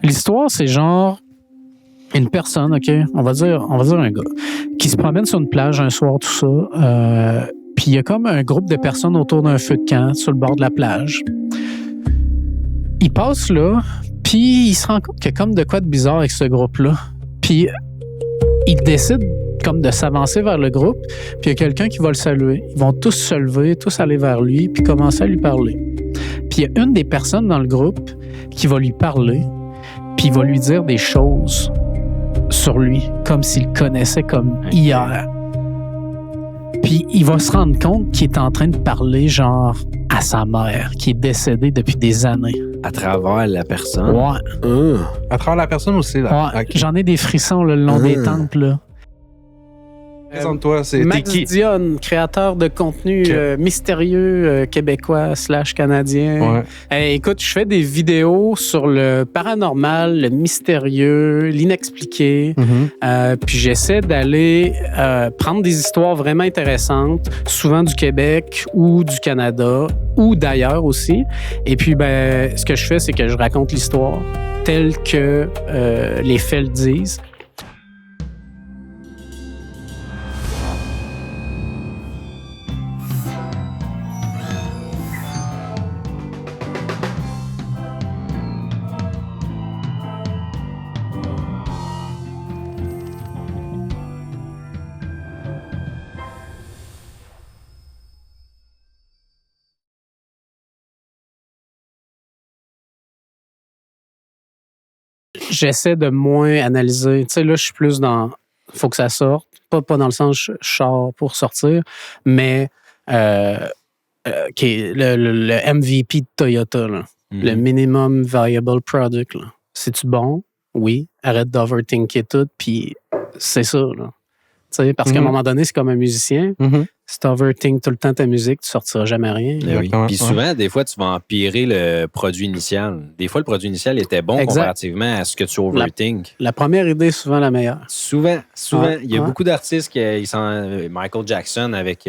L'histoire, c'est genre une personne, OK, on va dire un gars, qui se promène sur une plage un soir, tout ça, puis il y a comme un groupe de personnes autour d'un feu de camp sur le bord de la plage. Il passe là, puis il se rend compte qu'il y a comme de quoi de bizarre avec ce groupe-là. Puis il décide comme de s'avancer vers le groupe, puis il y a quelqu'un qui va le saluer. Ils vont tous se lever, tous aller vers lui, puis commencer à lui parler. Puis il y a une des personnes dans le groupe qui va lui parler, puis il va lui dire des choses sur lui, comme s'il le connaissait comme hier. Puis il va se rendre compte qu'il est en train de parler genre à sa mère, qui est décédée depuis des années. À travers la personne? Ouais. À travers la personne aussi, là. Ouais. Okay. J'en ai des frissons là, le long des tempes, là. Présente-toi, c'est Max qui? Dionne, créateur de contenu mystérieux québécois / canadien. Ouais. Écoute, je fais des vidéos sur le paranormal, le mystérieux, l'inexpliqué. Puis j'essaie d'aller prendre des histoires vraiment intéressantes, souvent du Québec ou du Canada ou d'ailleurs aussi. Et puis, ce que je fais, c'est que je raconte l'histoire telle que les faits le disent. J'essaie de moins analyser. Tu sais, là, je suis plus dans... faut que ça sorte. Pas dans le sens je sors pour sortir, mais qui est le MVP de Toyota, là. Le Minimum Viable Product. Là. C'est-tu bon? Oui. Arrête d'overthinker tout, puis c'est ça, là. Tu sais, parce qu'à un moment donné, c'est comme un musicien. Si tu overthink tout le temps ta musique, tu sortiras jamais rien. Oui. Puis souvent, des fois, tu vas empirer le produit initial. Des fois, le produit initial était bon comparativement à ce que tu overthink. La première idée est souvent la meilleure. Souvent. Il y a beaucoup d'artistes qui sont... Michael Jackson avec...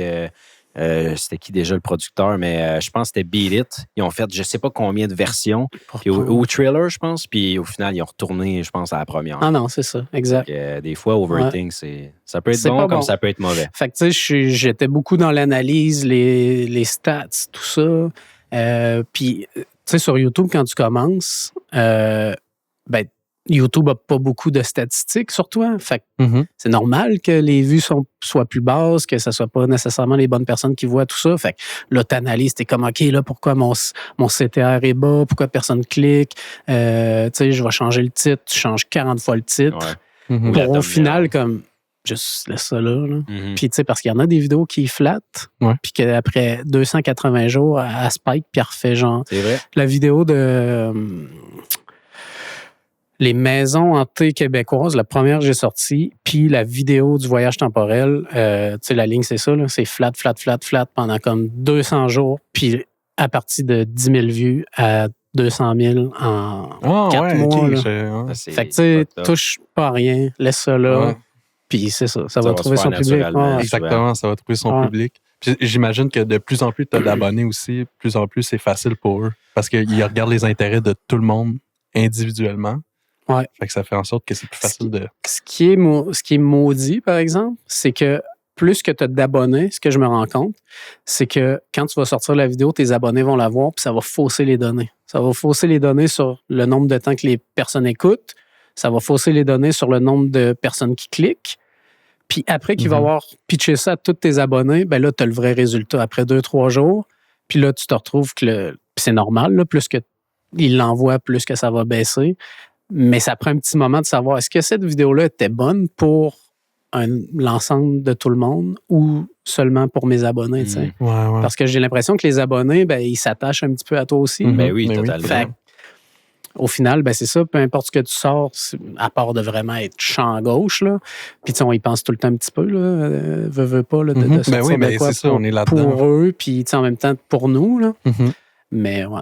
c'était qui déjà le producteur, mais je pense que c'était Beat It. Ils ont fait je sais pas combien de versions. Ou Thriller, je pense. Puis au final, ils ont retourné, je pense, à la première. Ah non, c'est ça, exact. Des fois, overthink, ça peut être bon comme ça peut être mauvais. Fait que tu sais, j'étais beaucoup dans l'analyse, les stats, tout ça. Puis, tu sais, sur YouTube, quand tu commences, YouTube n'a pas beaucoup de statistiques sur toi. Fait que c'est normal que les vues soient plus basses, que ce ne soit pas nécessairement les bonnes personnes qui voient tout ça. Fait que là, tu analyses, tu es comme, OK, là, pourquoi mon CTR est bas? Pourquoi personne clique? Tu sais, je vais changer le titre. Tu changes 40 fois le titre. Ouais. Pour au final, comme, juste laisse ça là. Puis, tu sais, parce qu'il y en a des vidéos qui flattent. Puis qu'après 280 jours, elle spike, puis elle refait genre. C'est vrai. La vidéo de... les maisons hantées québécoises, la première que j'ai sortie, puis la vidéo du voyage temporel, tu sais, la ligne, c'est ça, là, c'est flat pendant comme 200 jours, puis à partir de 10 000 vues à 200 000 en 4 mois. Okay, fait que tu sais, touche pas à rien, laisse ça là, puis c'est ça, ça va trouver son public. Exactement, ça va trouver son public. Puis j'imagine que de plus en plus tu as d'abonnés aussi, plus en plus c'est facile pour eux, parce qu'ils regardent les intérêts de tout le monde individuellement. Ouais. Fait que ça fait en sorte que c'est plus facile de... Ce qui est maudit, par exemple, c'est que plus que tu as d'abonnés, ce que je me rends compte, c'est que quand tu vas sortir la vidéo, tes abonnés vont la voir, puis ça va fausser les données. Ça va fausser les données sur le nombre de temps que les personnes écoutent. Ça va fausser les données sur le nombre de personnes qui cliquent. Puis après qu'il va avoir pitché ça à tous tes abonnés, ben là, tu as le vrai résultat après 2-3 jours. Puis là, tu te retrouves que puis c'est normal, là, plus qu'il l'envoie, plus que ça va baisser. Mais ça prend un petit moment de savoir est-ce que cette vidéo-là était bonne pour l'ensemble de tout le monde ou seulement pour mes abonnés, tu sais. Parce que j'ai l'impression que les abonnés, ils s'attachent un petit peu à toi aussi. Ben oui, totalement. Fait, au final, c'est ça, peu importe ce que tu sors, à part de vraiment être champ gauche, là. Puis on y pense tout le temps un petit peu, là, veut pas, là, de sortir de quoi c'est ça, on est là-dedans. pour eux, puis en même temps pour nous, là. Mais ouais.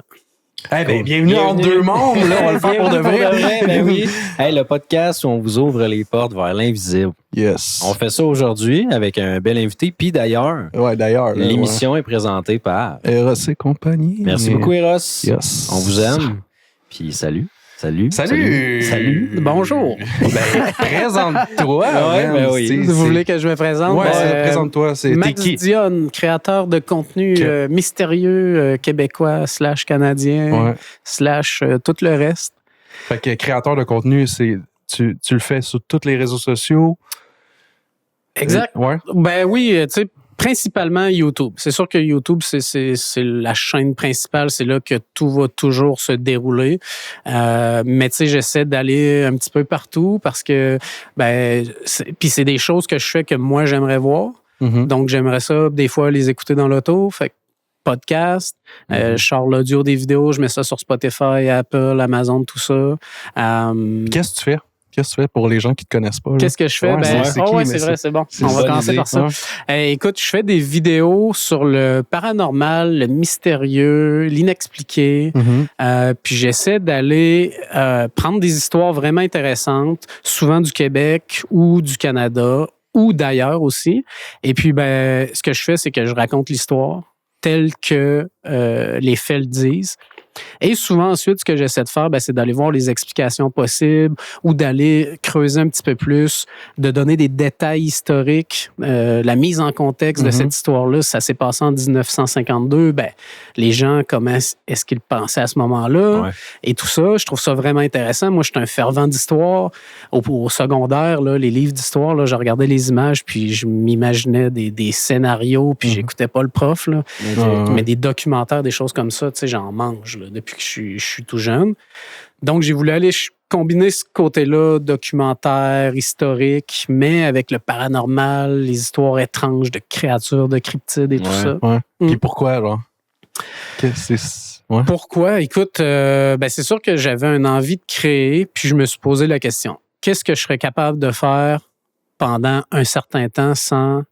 Bienvenue en deux mondes, là, on va le faire pour de vrai. Ben oui. Le podcast où on vous ouvre les portes vers l'invisible. Yes. On fait ça aujourd'hui avec un bel invité. Puis d'ailleurs, l'émission est présentée par Eros et compagnie. Merci beaucoup, Eros. Yes. On vous aime. Puis salut. Salut. Salut. Bonjour. Ben, présente-toi. Oui. Vous voulez que je me présente? Ouais, présente-toi. T'es Max qui? Dionne, créateur de contenu mystérieux québécois / canadien / tout le reste. Fait que créateur de contenu, tu le fais sur tous les réseaux sociaux. Exact. Ouais. Ben oui, tu sais, principalement YouTube. C'est sûr que YouTube, c'est la chaîne principale. C'est là que tout va toujours se dérouler. Mais tu sais, j'essaie d'aller un petit peu partout parce que, puis c'est des choses que je fais que moi, j'aimerais voir. Mm-hmm. Donc, j'aimerais ça, des fois, les écouter dans l'auto. Fait que podcast, je sors l'audio des vidéos, je mets ça sur Spotify, Apple, Amazon, tout ça. Qu'est-ce que tu fais? Qu'est-ce que tu fais pour les gens qui ne te connaissent pas? Là? Qu'est-ce que je fais? C'est vrai, c'est bon. On va commencer par ça. Écoute, je fais des vidéos sur le paranormal, le mystérieux, l'inexpliqué. Puis j'essaie d'aller prendre des histoires vraiment intéressantes, souvent du Québec ou du Canada ou d'ailleurs aussi. Et puis, ce que je fais, c'est que je raconte l'histoire telle que les faits le disent. Et souvent, ensuite, ce que j'essaie de faire, c'est d'aller voir les explications possibles ou d'aller creuser un petit peu plus, de donner des détails historiques, la mise en contexte de cette histoire-là. Ça s'est passé en 1952. Les gens, comment est-ce qu'ils pensaient à ce moment-là? Ouais. Et tout ça, je trouve ça vraiment intéressant. Moi, je suis un fervent d'histoire. Au secondaire, là, les livres d'histoire, là, je regardais les images, puis je m'imaginais des scénarios, puis j'écoutais pas le prof. Là. Mais des documentaires, des choses comme ça, tu sais, j'en mange là, depuis que je suis tout jeune. Donc, j'ai voulu aller combiner ce côté-là, documentaire, historique, mais avec le paranormal, les histoires étranges de créatures, de cryptides et tout ça. Ouais. Puis pourquoi, alors? Pourquoi? Écoute, c'est sûr que j'avais une envie de créer, puis je me suis posé la question. Qu'est-ce que je serais capable de faire pendant un certain temps sans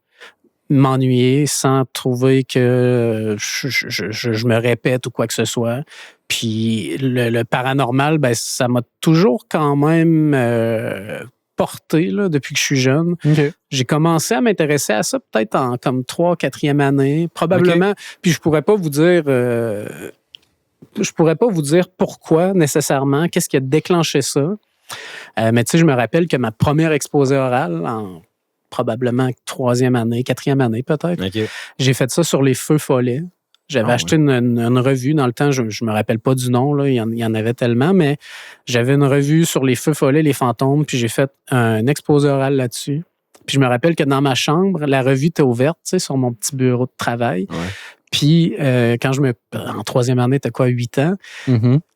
m'ennuyer, sans trouver que je me répète ou quoi que ce soit. Puis le paranormal, ça m'a toujours quand même porté là, depuis que je suis jeune. Okay. J'ai commencé à m'intéresser à ça peut-être en comme 3e, 4e année, probablement. Okay. Puis je pourrais pas vous dire pourquoi nécessairement, qu'est-ce qui a déclenché ça. Mais tu sais, je me rappelle que ma première exposé orale en probablement 3e année, 4e année peut-être. Okay. J'ai fait ça sur les feux follets. J'avais acheté une revue dans le temps, je me rappelle pas du nom, là, il y en avait tellement, mais j'avais une revue sur les feux follets, les fantômes, puis j'ai fait un exposé oral là-dessus. Puis je me rappelle que dans ma chambre, la revue était ouverte, tu sais, sur mon petit bureau de travail. Ouais. Puis, quand en 3e année, t'as quoi, 8 ans?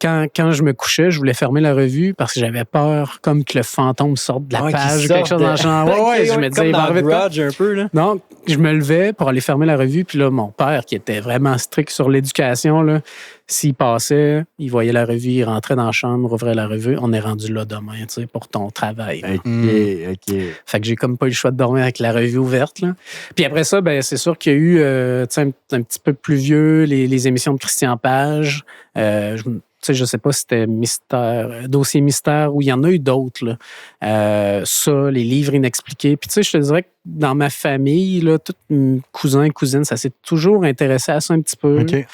Quand je me couchais, je voulais fermer la revue parce que j'avais peur comme que le fantôme sorte de la page ou quelque chose dans le genre. Je me disais, il va arriver de un peu, là. Donc, je me levais pour aller fermer la revue. Puis là, mon père, qui était vraiment strict sur l'éducation, là, s'il passait, il voyait la revue, il rentrait dans la chambre, ouvrait la revue. On est rendu là demain, tu sais, pour ton travail. OK. Fait que j'ai comme pas eu le choix de dormir avec la revue ouverte, là. Puis après ça, c'est sûr qu'il y a eu, tu sais, un petit peu plus vieux, les émissions de Christian Page. Je sais pas si c'était Dossier Mystère, ou il y en a eu d'autres, là. Ça, les livres inexpliqués. Puis tu sais, je te dirais que dans ma famille, là, tous mes cousins et cousines, ça s'est toujours intéressé à ça un petit peu. OK.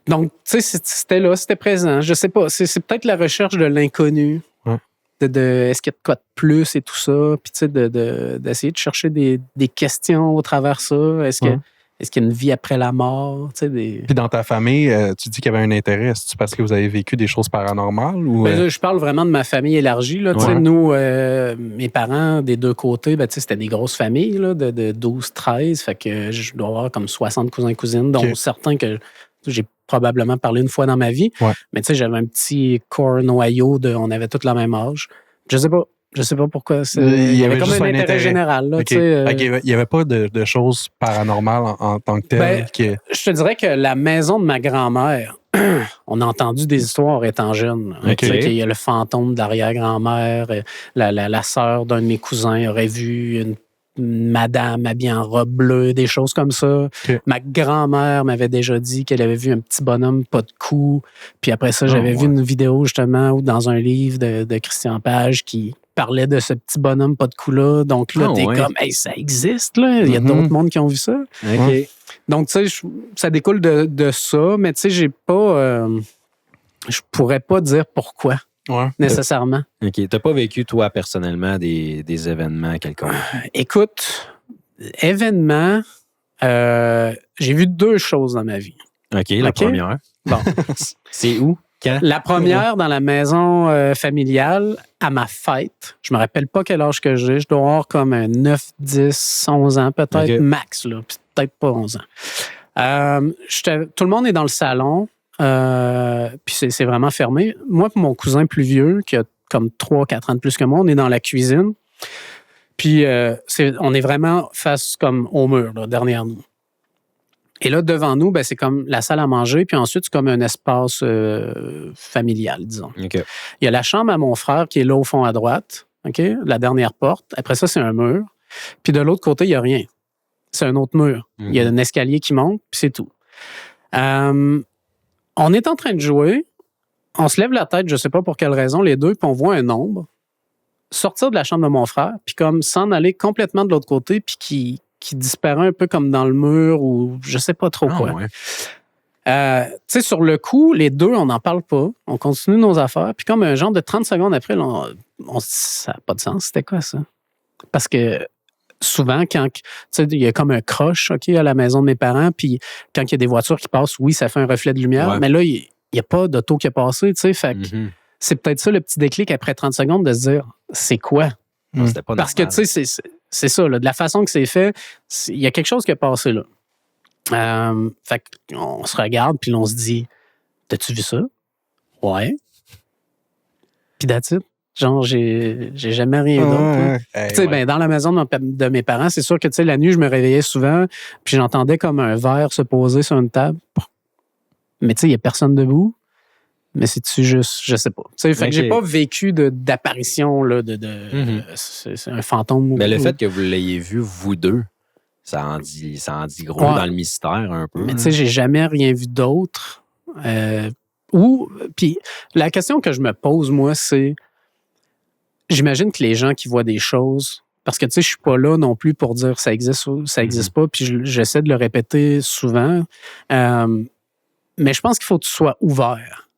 Donc, tu sais, c'était là, c'était présent. Je sais pas, c'est peut-être la recherche de l'inconnu. Ouais. Est-ce qu'il y a de quoi de plus et tout ça. Puis, tu sais, d'essayer de chercher des questions au travers ça. Est-ce qu'il y a une vie après la mort? Tu sais, Puis dans ta famille, tu dis qu'il y avait un intérêt. Est-ce parce que vous avez vécu des choses paranormales? Ou, là, je parle vraiment de ma famille élargie. Là. Ouais. Nous, mes parents, des deux côtés, c'était des grosses familles là, de 12-13. Fait que je dois avoir comme 60 cousins-cousines, dont certains que j'ai probablement parlé une fois dans ma vie. Ouais. Mais tu sais, j'avais un petit core noyau on avait tous le même âge. Je sais pas pourquoi. Il y avait comme un intérêt général. Là, okay. Il n'y avait pas de choses paranormales en tant que telles. Je te dirais que la maison de ma grand-mère, on a entendu des histoires étant jeune. Okay. Il y a le fantôme de l'arrière-grand-mère. La sœur d'un de mes cousins aurait vu une madame habillée en robe bleue, des choses comme ça. Okay. Ma grand-mère m'avait déjà dit qu'elle avait vu un petit bonhomme pas de cou. Puis après ça, j'avais vu une vidéo justement ou dans un livre de Christian Page qui parlait de ce petit bonhomme pas de cou-là. Donc là, t'es comme, hey, ça existe, là. Il y a d'autres mondes qui ont vu ça. OK. Donc, tu sais, ça découle de ça, mais tu sais, j'ai pas... Je pourrais pas dire pourquoi, nécessairement. OK. T'as pas vécu, toi, personnellement, des événements quelconques? Écoute, événements, j'ai vu 2 choses dans ma vie. OK, la première. Bon. C'est où? Quand? La première, dans la maison familiale, à ma fête. Je me rappelle pas quel âge que j'ai. Je dois avoir comme un 9, 10, 11 ans, peut-être, max, là. Peut-être pas 11 ans. Tout le monde est dans le salon, puis c'est vraiment fermé. Moi et mon cousin plus vieux, qui a comme 3, 4 ans de plus que moi, on est dans la cuisine. Puis on est vraiment face comme au mur, là, derrière nous. Et là, devant nous, ben, c'est comme la salle à manger, puis ensuite, c'est comme un espace familial, disons. Okay. Il y a la chambre à mon frère qui est là au fond à droite, OK? La dernière porte. Après ça, c'est un mur. Puis de l'autre côté, il n'y a rien. C'est un autre mur. Il y a un escalier qui monte, puis c'est tout. On est en train de jouer. On se lève la tête, je ne sais pas pour quelle raison, les deux, puis on voit un ombre sortir de la chambre de mon frère, puis comme s'en aller complètement de l'autre côté, puis qui disparaît un peu comme dans le mur ou je sais pas trop quoi. Ouais. Tu sais, sur le coup, les deux, on n'en parle pas. On continue nos affaires. Puis comme un genre de 30 secondes après, là, on se dit, ça n'a pas de sens. C'était quoi ça? Parce que souvent, quand tu sais, il y a comme un croche, OK, à la maison de mes parents, puis quand il y a des voitures qui passent, oui, ça fait un reflet de lumière, mais là, il n'y a pas d'auto qui est passé, tu sais. Fait que c'est peut-être ça le petit déclic après 30 secondes de se dire, c'est quoi? C'était pas Parce que, tu sais, c'est ça, là, de la façon que c'est fait, il y a quelque chose qui est passé là. Fait qu'on se regarde, puis on se dit, t'as-tu vu ça? Ouais. Puis that's it. Genre, j'ai jamais rien d'autre. Tu sais, ben, dans la maison de mes parents, c'est sûr que, tu sais, la nuit, je me réveillais souvent, puis j'entendais comme un verre se poser sur une table. Mais tu sais, il n'y a personne debout. Mais c'est-tu juste, je sais pas. Fait que j'ai pas vécu d'apparition, là, c'est un fantôme. Mais le fait que vous l'ayez vu, vous deux, ça en dit gros dans le mystère un peu. Mais tu sais, j'ai jamais rien vu d'autre. Puis la question que je me pose, moi, c'est, j'imagine que les gens qui voient des choses, parce que tu sais, je suis pas là non plus pour dire ça existe ou ça existe pas, puis j'essaie de le répéter souvent. Mais je pense qu'il faut que tu sois ouvert.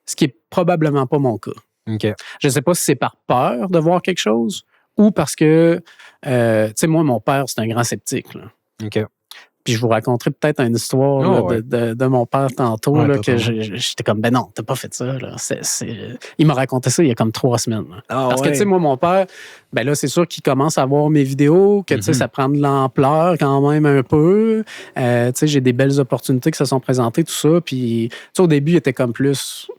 Ce qui est probablement pas mon cas. Okay. Je ne sais pas si c'est par peur de voir quelque chose ou parce que, tu sais, moi, mon père, c'est un grand sceptique. Là. Okay. Puis je vous raconterai peut-être une histoire de mon père tantôt, là, que j'étais comme, ben non, t'as pas fait ça. Là. Il m'a raconté ça il y a comme 3 semaines. Parce que, tu sais, moi, mon père, ben là, c'est sûr qu'il commence à voir mes vidéos, que, tu sais, ça prend de l'ampleur quand même un peu. Tu sais, j'ai des belles opportunités qui se sont présentées, tout ça. Puis, tu sais, au début, il était comme plus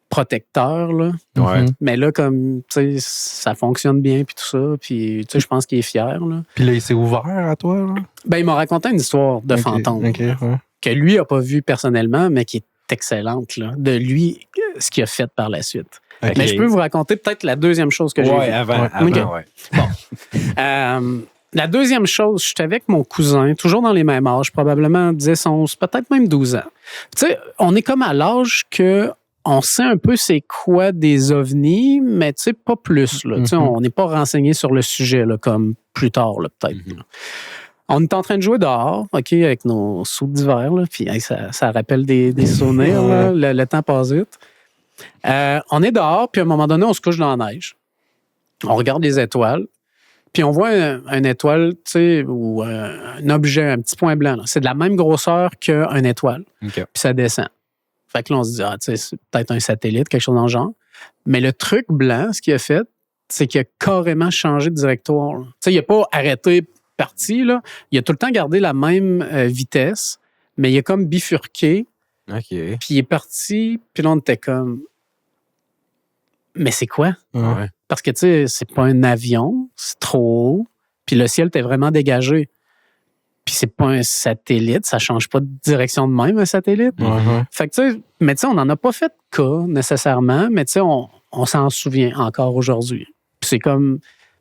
protecteur, là. Ouais. Mais là, comme, tu sais, ça fonctionne bien, puis tout ça. Puis, tu sais, je pense qu'il est fier, là. Puis là, il s'est ouvert à toi, là? Ben, il m'a raconté une histoire de fantôme. Que lui n'a pas vu personnellement, mais qui est excellente, là. De lui, ce qu'il a fait par la suite. Mais je peux vous raconter peut-être la deuxième chose que j'ai vue. Avant, ouais. Bon. La deuxième chose, j'étais avec mon cousin, toujours dans les mêmes âges, probablement 10, 11, peut-être même 12 ans. Tu sais, on est comme à l'âge que on sait un peu c'est quoi des ovnis, mais tu sais, pas plus. Là. On n'est pas renseigné sur le sujet, là, comme plus tard, là, peut-être. On est en train de jouer dehors, OK, avec nos sous d'hiver, là, puis ça rappelle des souvenirs, là, le temps passe vite. On est dehors, puis à un moment donné, on se couche dans la neige. On regarde les étoiles, puis on voit une étoile, tu sais, ou un objet, un petit point blanc. Là. C'est de la même grosseur qu'une étoile. Okay. Puis ça descend. Fait que là, on se dit, tu sais, c'est peut-être un satellite, quelque chose dans le genre. Mais le truc blanc, ce qu'il a fait, c'est qu'il a carrément changé de directoire. Tu sais, il n'a pas arrêté, parti, là. Il a tout le temps gardé la même vitesse, mais il a comme bifurqué. OK. Puis il est parti, puis là, on était comme, mais c'est quoi? Ouais. Parce que, tu sais, c'est pas un avion, c'est trop haut, puis le ciel était vraiment dégagé. Puis c'est pas un satellite, ça change pas de direction de même, un satellite. Fait que, tu sais, mais tu sais, on n'en a pas fait de cas nécessairement, mais tu sais, on s'en souvient encore aujourd'hui. Puis c'est comme,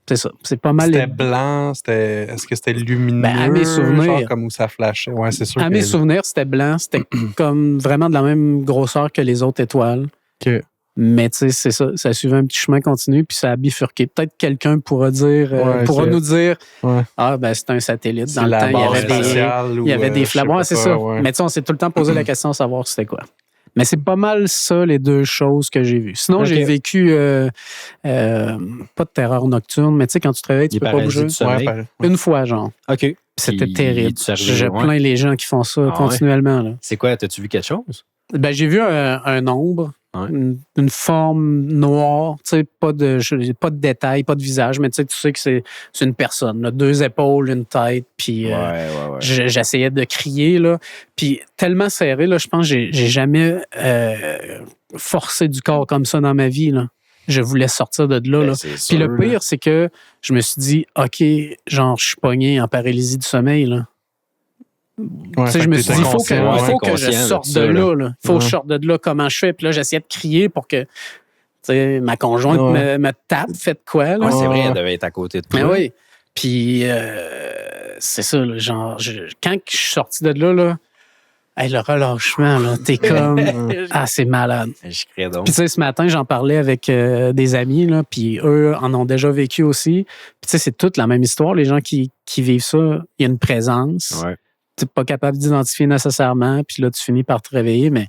c'est ça, c'est pas mal. C'était blanc, est-ce que c'était lumineux? Ben, à mes souvenirs. Genre comme où ça flashait. Ouais, c'est sûr. À mes souvenirs, c'était blanc, c'était comme vraiment de la même grosseur que les autres étoiles. OK. Mais tu sais, c'est ça, ça suivait un petit chemin continu, puis ça a bifurqué. Peut-être quelqu'un pourra dire, nous dire, ah, ben c'est un satellite. Dans le temps, il y avait des flammes. C'est ça. Mais tu sais, on s'est tout le temps posé la question de savoir c'était quoi. Mais c'est pas mal ça, les deux choses que j'ai vues. Sinon, j'ai vécu pas de terreur nocturne, mais tu sais, quand tu te réveilles, tu peux pas bouger. Une fois, genre. OK. C'était terrible. Je plains les gens qui font ça continuellement. Là. C'est quoi? T'as-tu vu quelque chose? Ben, j'ai vu un ombre, une forme noire, tu sais, pas de détails, pas de visage, mais tu sais que c'est une personne, là, 2 épaules, une tête, puis j'essayais de crier, là, puis tellement serré, là, je pense que j'ai jamais forcé du corps comme ça dans ma vie, là. Je voulais sortir de là. Là. Puis le pire, c'est que je me suis dit, OK, genre, je suis pogné en paralysie du sommeil, là. Ouais, je me suis dit, il faut que je sorte de là. Il faut que je sorte de là, comment je fais. Puis là, j'essayais de crier pour que ma conjointe me tape, fait quoi. Là. C'est vrai, elle devait être à côté de toi. Mais oui. Puis, c'est ça, là, genre, quand je suis sorti de là, hey, le relâchement, là, t'es comme... c'est malade. Je crée donc. Puis, tu sais, ce matin, j'en parlais avec des amis, là, puis eux en ont déjà vécu aussi. Puis, tu sais, c'est toute la même histoire. Les gens qui vivent ça, il y a une présence. Ouais. Tu n'es pas capable d'identifier nécessairement, puis là, tu finis par te réveiller, mais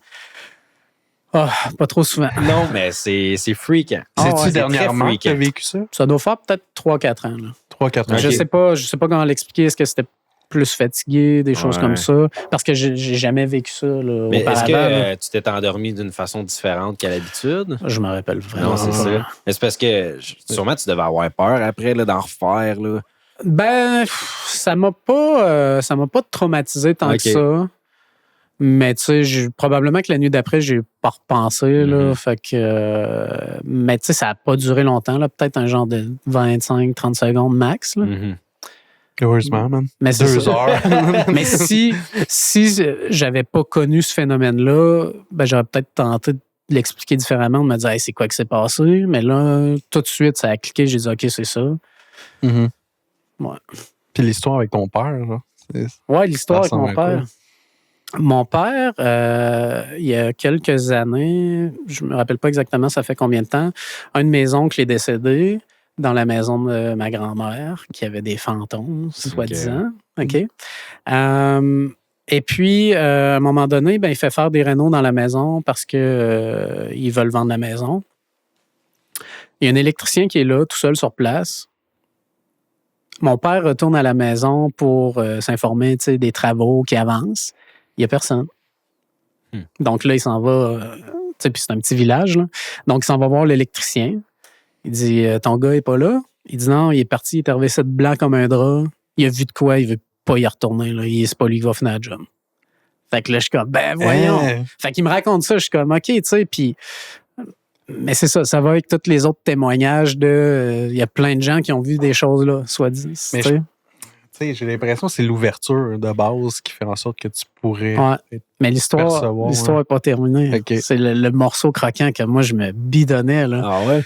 pas trop souvent. Non, mais c'est freakant. C'est-tu dernièrement que tu as vécu ça? Ça doit faire peut-être 3-4 ans. 3-4 ans. Je sais pas comment l'expliquer. Est-ce que c'était plus fatigué, des choses comme ça? Parce que j'ai jamais vécu ça là, mais auparavant. Est-ce que tu t'es endormi d'une façon différente qu'à l'habitude? Je me rappelle vraiment. Non, c'est ça. Mais c'est parce que sûrement tu devais avoir peur après là, d'en refaire. Là. Ben, ça m'a pas traumatisé tant que ça. Mais tu sais, probablement que la nuit d'après, j'ai pas repensé. Là, fait que, mais tu sais, ça n'a pas duré longtemps. Là, peut-être un genre de 25-30 secondes max. Là. Heureusement, man. Mais 2 heures. Mais si j'avais pas connu ce phénomène-là, ben, j'aurais peut-être tenté de l'expliquer différemment, de me dire hey, c'est quoi qui s'est passé. Mais là, tout de suite, ça a cliqué. J'ai dit OK, c'est ça. Ouais. Puis l'histoire avec ton père, là. Ouais, l'histoire avec mon père. Mon père, il y a quelques années, je me rappelle pas exactement ça fait combien de temps, un de mes oncles est décédé dans la maison de ma grand-mère, qui avait des fantômes, soi-disant. OK. Et puis, à un moment donné, ben, il fait faire des rénaux dans la maison parce que ils veulent vendre la maison. Il y a un électricien qui est là, tout seul sur place. Mon père retourne à la maison pour s'informer des travaux qui avancent. Il n'y a personne. Donc là, il s'en va, puis c'est un petit village, là. Donc, il s'en va voir l'électricien. Il dit, ton gars n'est pas là? Il dit, non, il est parti, il est arrivé cette blanc comme un drap. Il a vu de quoi, il veut pas y retourner, là. C'est pas lui qui va finir la job. Fait que là, je suis comme, ben voyons. Fait qu'il me raconte ça, je suis comme, OK, tu sais, puis... Mais c'est ça va avec tous les autres témoignages de... Il y a plein de gens qui ont vu des choses, là, soit dit. J'ai l'impression que c'est l'ouverture de base qui fait en sorte que tu pourrais. Mais l'histoire n'est pas terminée. Okay. C'est le morceau croquant que moi, je me bidonnais. Là. Ah ouais?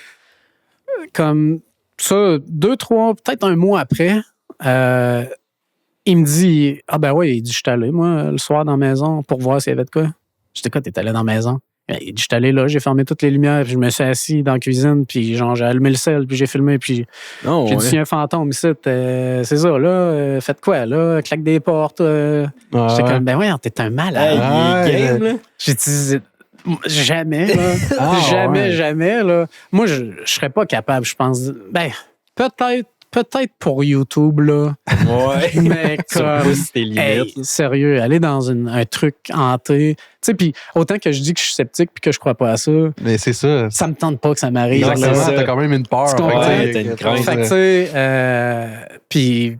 Comme ça, 2, 3, peut-être un mois après, il me dit ah ben oui, il dit je suis allé, moi, le soir dans la maison pour voir s'il y avait de quoi. Je dis quoi, t'es allé dans la maison? Il dit, je suis allé là, j'ai fermé toutes les lumières, puis je me suis assis dans la cuisine, puis genre, j'ai allumé le sel, puis j'ai filmé, puis j'ai dit, il y a un fantôme ici, c'est ça, là, faites quoi, là, claque des portes. J'étais comme, ben ouais, t'es un malade. Il est game, là. J'ai dit, jamais, là. Jamais, là. Moi, je serais pas capable, je pense. Ben, peut-être pour YouTube, là. Ouais. Mais comme, sérieux, aller dans un truc hanté. Tu sais, puis autant que je dis que je suis sceptique puis que je crois pas à ça. Mais c'est ça. Ça me tente pas que ça m'arrive. Exactement, t'as quand même une peur. T'as une crainte. Fait que, tu sais, puis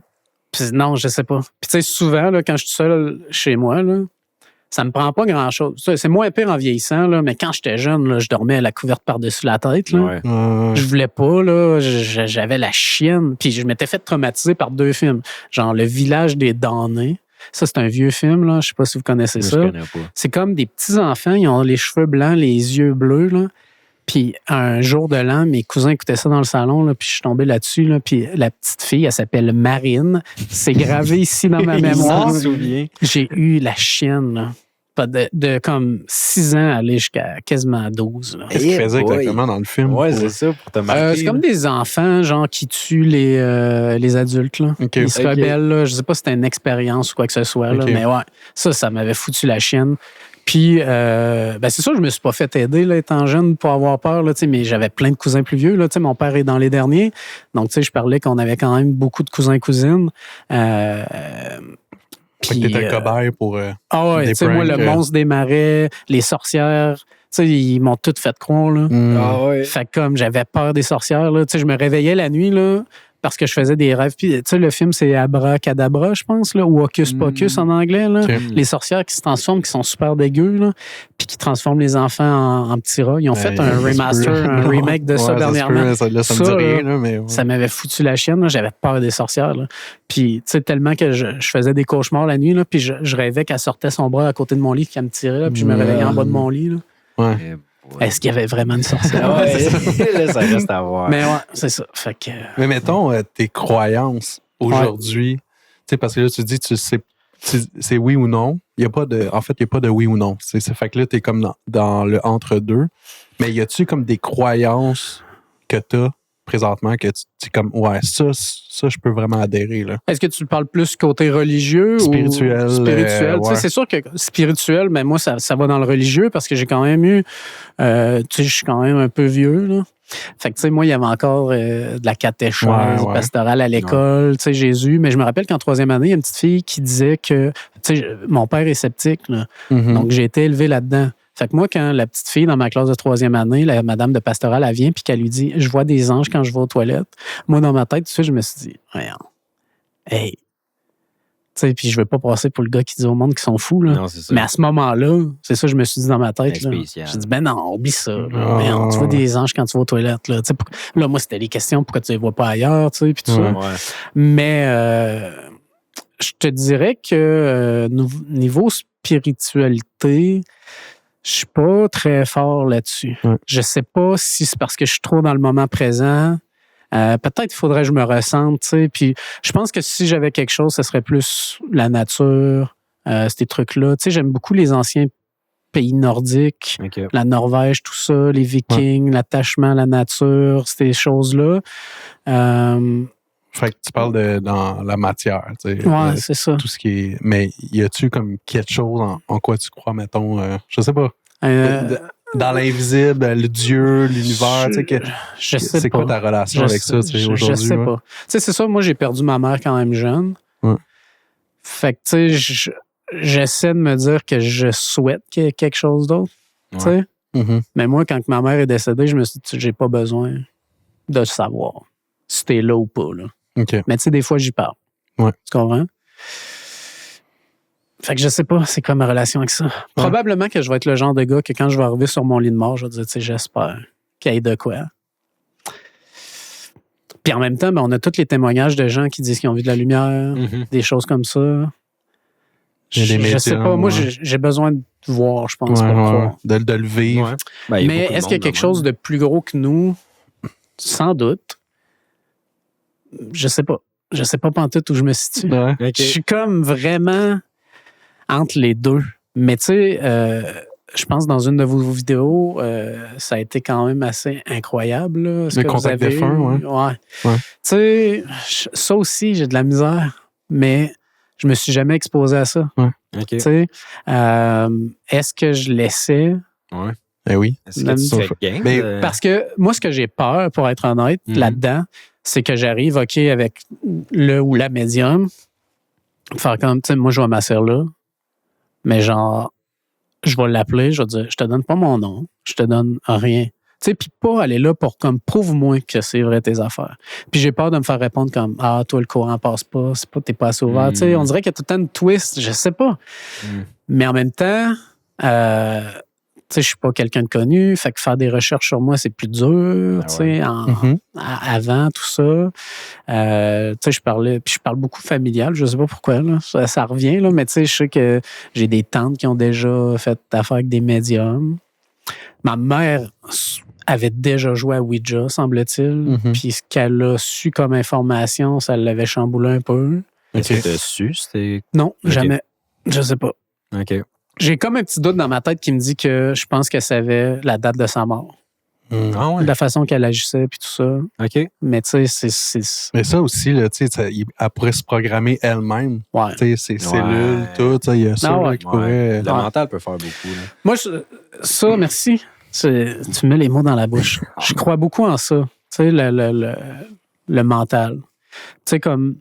non, je sais pas. Puis, tu sais, souvent, là, quand je suis seul chez moi, là, ça me prend pas grand-chose. C'est moins pire en vieillissant, là, mais quand j'étais jeune, là, je dormais à la couverte par-dessus la tête. Là. Je voulais pas, là, j'avais la chienne. Puis je m'étais fait traumatiser par 2 films. Genre Le Village des damnés. Ça, c'est un vieux film, là. Je sais pas si vous connaissez ça. Je connais pas. C'est comme des petits-enfants, ils ont les cheveux blancs, les yeux bleus, là. Puis un jour de l'an, mes cousins écoutaient ça dans le salon, là, puis je suis tombé là-dessus. Là, puis la petite fille, elle s'appelle Marine. C'est gravé ici dans ma mémoire. J'ai eu la chienne, là. De comme 6 ans aller jusqu'à quasiment 12. Qu'est-ce qu'il faisait exactement dans le film? Ouais, c'est ça, pour te marquer. C'est comme des enfants, genre, qui tuent les adultes, là. Ils se rebellent, là. Je sais pas si c'était une expérience ou quoi que ce soit, là, mais ouais, ça m'avait foutu la chienne. Puis, c'est sûr, je me suis pas fait aider, là, étant jeune, pour avoir peur, là, mais j'avais plein de cousins plus vieux. Là, mon père est dans les derniers. Donc, je parlais qu'on avait quand même beaucoup de cousins et cousines. Fait que t'étais cobaye pour ouais, des tu sais, moi, le pranks, monstre des marais, les sorcières, tu sais, ils m'ont tout fait croire, là. Ah ouais. Fait que comme j'avais peur des sorcières, là, tu sais, je me réveillais la nuit, là, parce que je faisais des rêves. Puis, tu sais, le film, c'est Abracadabra, je pense, là, ou Hocus Pocus en anglais, là. Ok. Les sorcières qui se transforment, qui sont super dégueu, là, puis qui transforment les enfants en petits rats. Ils ont fait un remaster, un remake de ça dernièrement. Ça me dit Ça, rien, là, mais... Ça m'avait foutu la chienne, là. J'avais peur des sorcières, là. Puis, tu sais, tellement que je faisais des cauchemars la nuit, là, puis je rêvais qu'elle sortait son bras à côté de mon lit, qu'elle me tirait, là, puis je me réveillais en bas de mon lit, là. Ouais. Est-ce qu'il y avait vraiment une sorcière? Ah ouais, là, ça reste à voir. Mais ouais, c'est ça. Fait que... Mais mettons tes croyances aujourd'hui, tu sais, parce que là, tu dis, tu sais, c'est oui ou non. Il y a pas de, en fait, il n'y a pas de oui ou non. C'est fait que là, tu es comme dans le entre-deux. Mais y a-tu comme des croyances que tu as présentement que tu es comme, ouais, ça, je peux vraiment adhérer, là. Est-ce que tu parles plus côté religieux Spirituel, ou spirituel? Tu sais, ouais. c'est sûr que spirituel, mais moi, ça va dans le religieux parce que j'ai quand même eu... tu sais, je suis quand même un peu vieux, là. Fait que, tu sais, moi, il y avait encore de la catéchèse pastorale à l'école, tu sais, Jésus. Mais je me rappelle qu'en troisième année, il y a une petite fille qui disait que... Tu sais, mon père est sceptique, là. Mm-hmm. Donc, j'ai été élevé là-dedans. Fait que moi, quand la petite fille dans ma classe de troisième année, la madame de pastorale, elle vient puis qu'elle lui dit « Je vois des anges quand je vais aux toilettes », moi, dans ma tête, tout de suite, je me suis dit « Voyons, hey ». Tu sais, puis je veux pas passer pour le gars qui dit au monde qu'ils sont fous, là. Non, c'est ça. Mais à ce moment-là, c'est ça que je me suis dit dans ma tête. C'est Là. spécial. J'ai dit, ben non, oublie ça. Là. Ah. Mais non, tu vois des anges quand tu vas aux toilettes. Là, tu sais, là moi, c'était les questions, pourquoi tu les vois pas ailleurs, tu sais, puis tout ça. Ouais. Mais je te dirais que niveau spiritualité, je suis pas très fort là-dessus. Ouais. Je sais pas si c'est parce que je suis trop dans le moment présent. Peut-être qu'il faudrait que je me ressente, tu sais. Puis je pense que si j'avais quelque chose, ce serait plus la nature, ces trucs-là. Tu sais, j'aime beaucoup les anciens pays nordiques, OK. la Norvège, tout ça, les Vikings, l'attachement à la nature, ces choses-là. Fait que tu parles dans la matière, tu sais. Ouais, c'est ça. Tout ce qui est... Mais y a-tu comme quelque chose en quoi tu crois, mettons, je sais pas, dans l'invisible, le Dieu, l'univers, tu sais, que... Je sais c'est pas. quoi ta relation avec ça, tu sais, aujourd'hui? Je sais pas. Tu sais, c'est ça, moi, j'ai perdu ma mère quand même jeune. Ouais. Fait que, tu sais, j'essaie de me dire que je souhaite qu'il y ait quelque chose d'autre, tu sais. Mm-hmm. Mais moi, quand ma mère est décédée, je me suis dit, j'ai pas besoin de savoir si t'es là ou pas, là. OK. Mais tu sais, des fois, j'y parle. Ouais. Tu comprends? Fait que je sais pas, c'est quoi ma relation avec ça. Ouais. Probablement que je vais être le genre de gars que quand je vais arriver sur mon lit de mort, je vais dire, tu sais, j'espère qu'il y ait de quoi. Puis en même temps, ben, on a tous les témoignages de gens qui disent qu'ils ont vu de la lumière, des choses comme ça. Je sais pas, moi, j'ai besoin de voir, je pense, pour croire. De le vivre. Ouais. Ben, mais est-ce qu'il y a quelque chose de plus gros que nous? Sans doute. Je sais pas. Je sais pas pantoute où je me situe. Ouais. OK. Je suis comme vraiment entre les deux. Mais tu sais, je pense dans une de vos vidéos, ça a été quand même assez incroyable. Là, ce Le que contact vous avez défunt, ouais. Ouais. Tu sais, ça aussi, j'ai de la misère, mais je me suis jamais exposé à ça. Ouais. OK. Tu sais, est-ce que je laissais? Ouais. Ben oui. Est-ce que tu fais game? Mais Parce que moi, ce que j'ai peur, pour être honnête, là-dedans, c'est que j'arrive, OK, avec le ou la médium, faire comme, tu sais, moi, je vais m'asseoir là, mais genre, je vais l'appeler, je vais dire, je te donne pas mon nom, je te donne rien. Tu sais, puis pas aller là pour comme, prouve-moi que c'est vrai tes affaires. Puis j'ai peur de me faire répondre comme, ah, toi, le courant passe pas, c'est pas, t'es pas assez ouvert. Tu sais, on dirait qu'il y a tout le temps une twist, je sais pas. Mais en même temps, tu sais, je suis pas quelqu'un de connu, fait que faire des recherches sur moi, c'est plus dur, tu sais, avant tout ça. Tu sais, je parle beaucoup familial, je sais pas pourquoi, là, ça revient, là, mais tu sais, je sais que j'ai des tantes qui ont déjà fait affaire avec des médiums. Ma mère avait déjà joué à Ouija, semble-t-il, puis ce qu'elle a su comme information, ça l'avait chamboulé un peu. Est-ce que tu as su? Non, jamais. Je sais pas. OK. J'ai comme un petit doute dans ma tête qui me dit que je pense qu'elle savait la date de sa mort. Ah ouais. de la façon qu'elle agissait, puis tout ça. OK. Mais tu sais, c'est... Mais ça aussi, là, tu sais, elle pourrait se programmer elle-même. Ouais. Tu sais, ses cellules, tout. Il y a ça Ah ouais. là, qui pourrait. Le mental peut faire beaucoup. Là. Moi, ça, merci. Tu mets les mots dans la bouche. Je crois beaucoup en ça. Tu sais, le mental. Tu sais, comme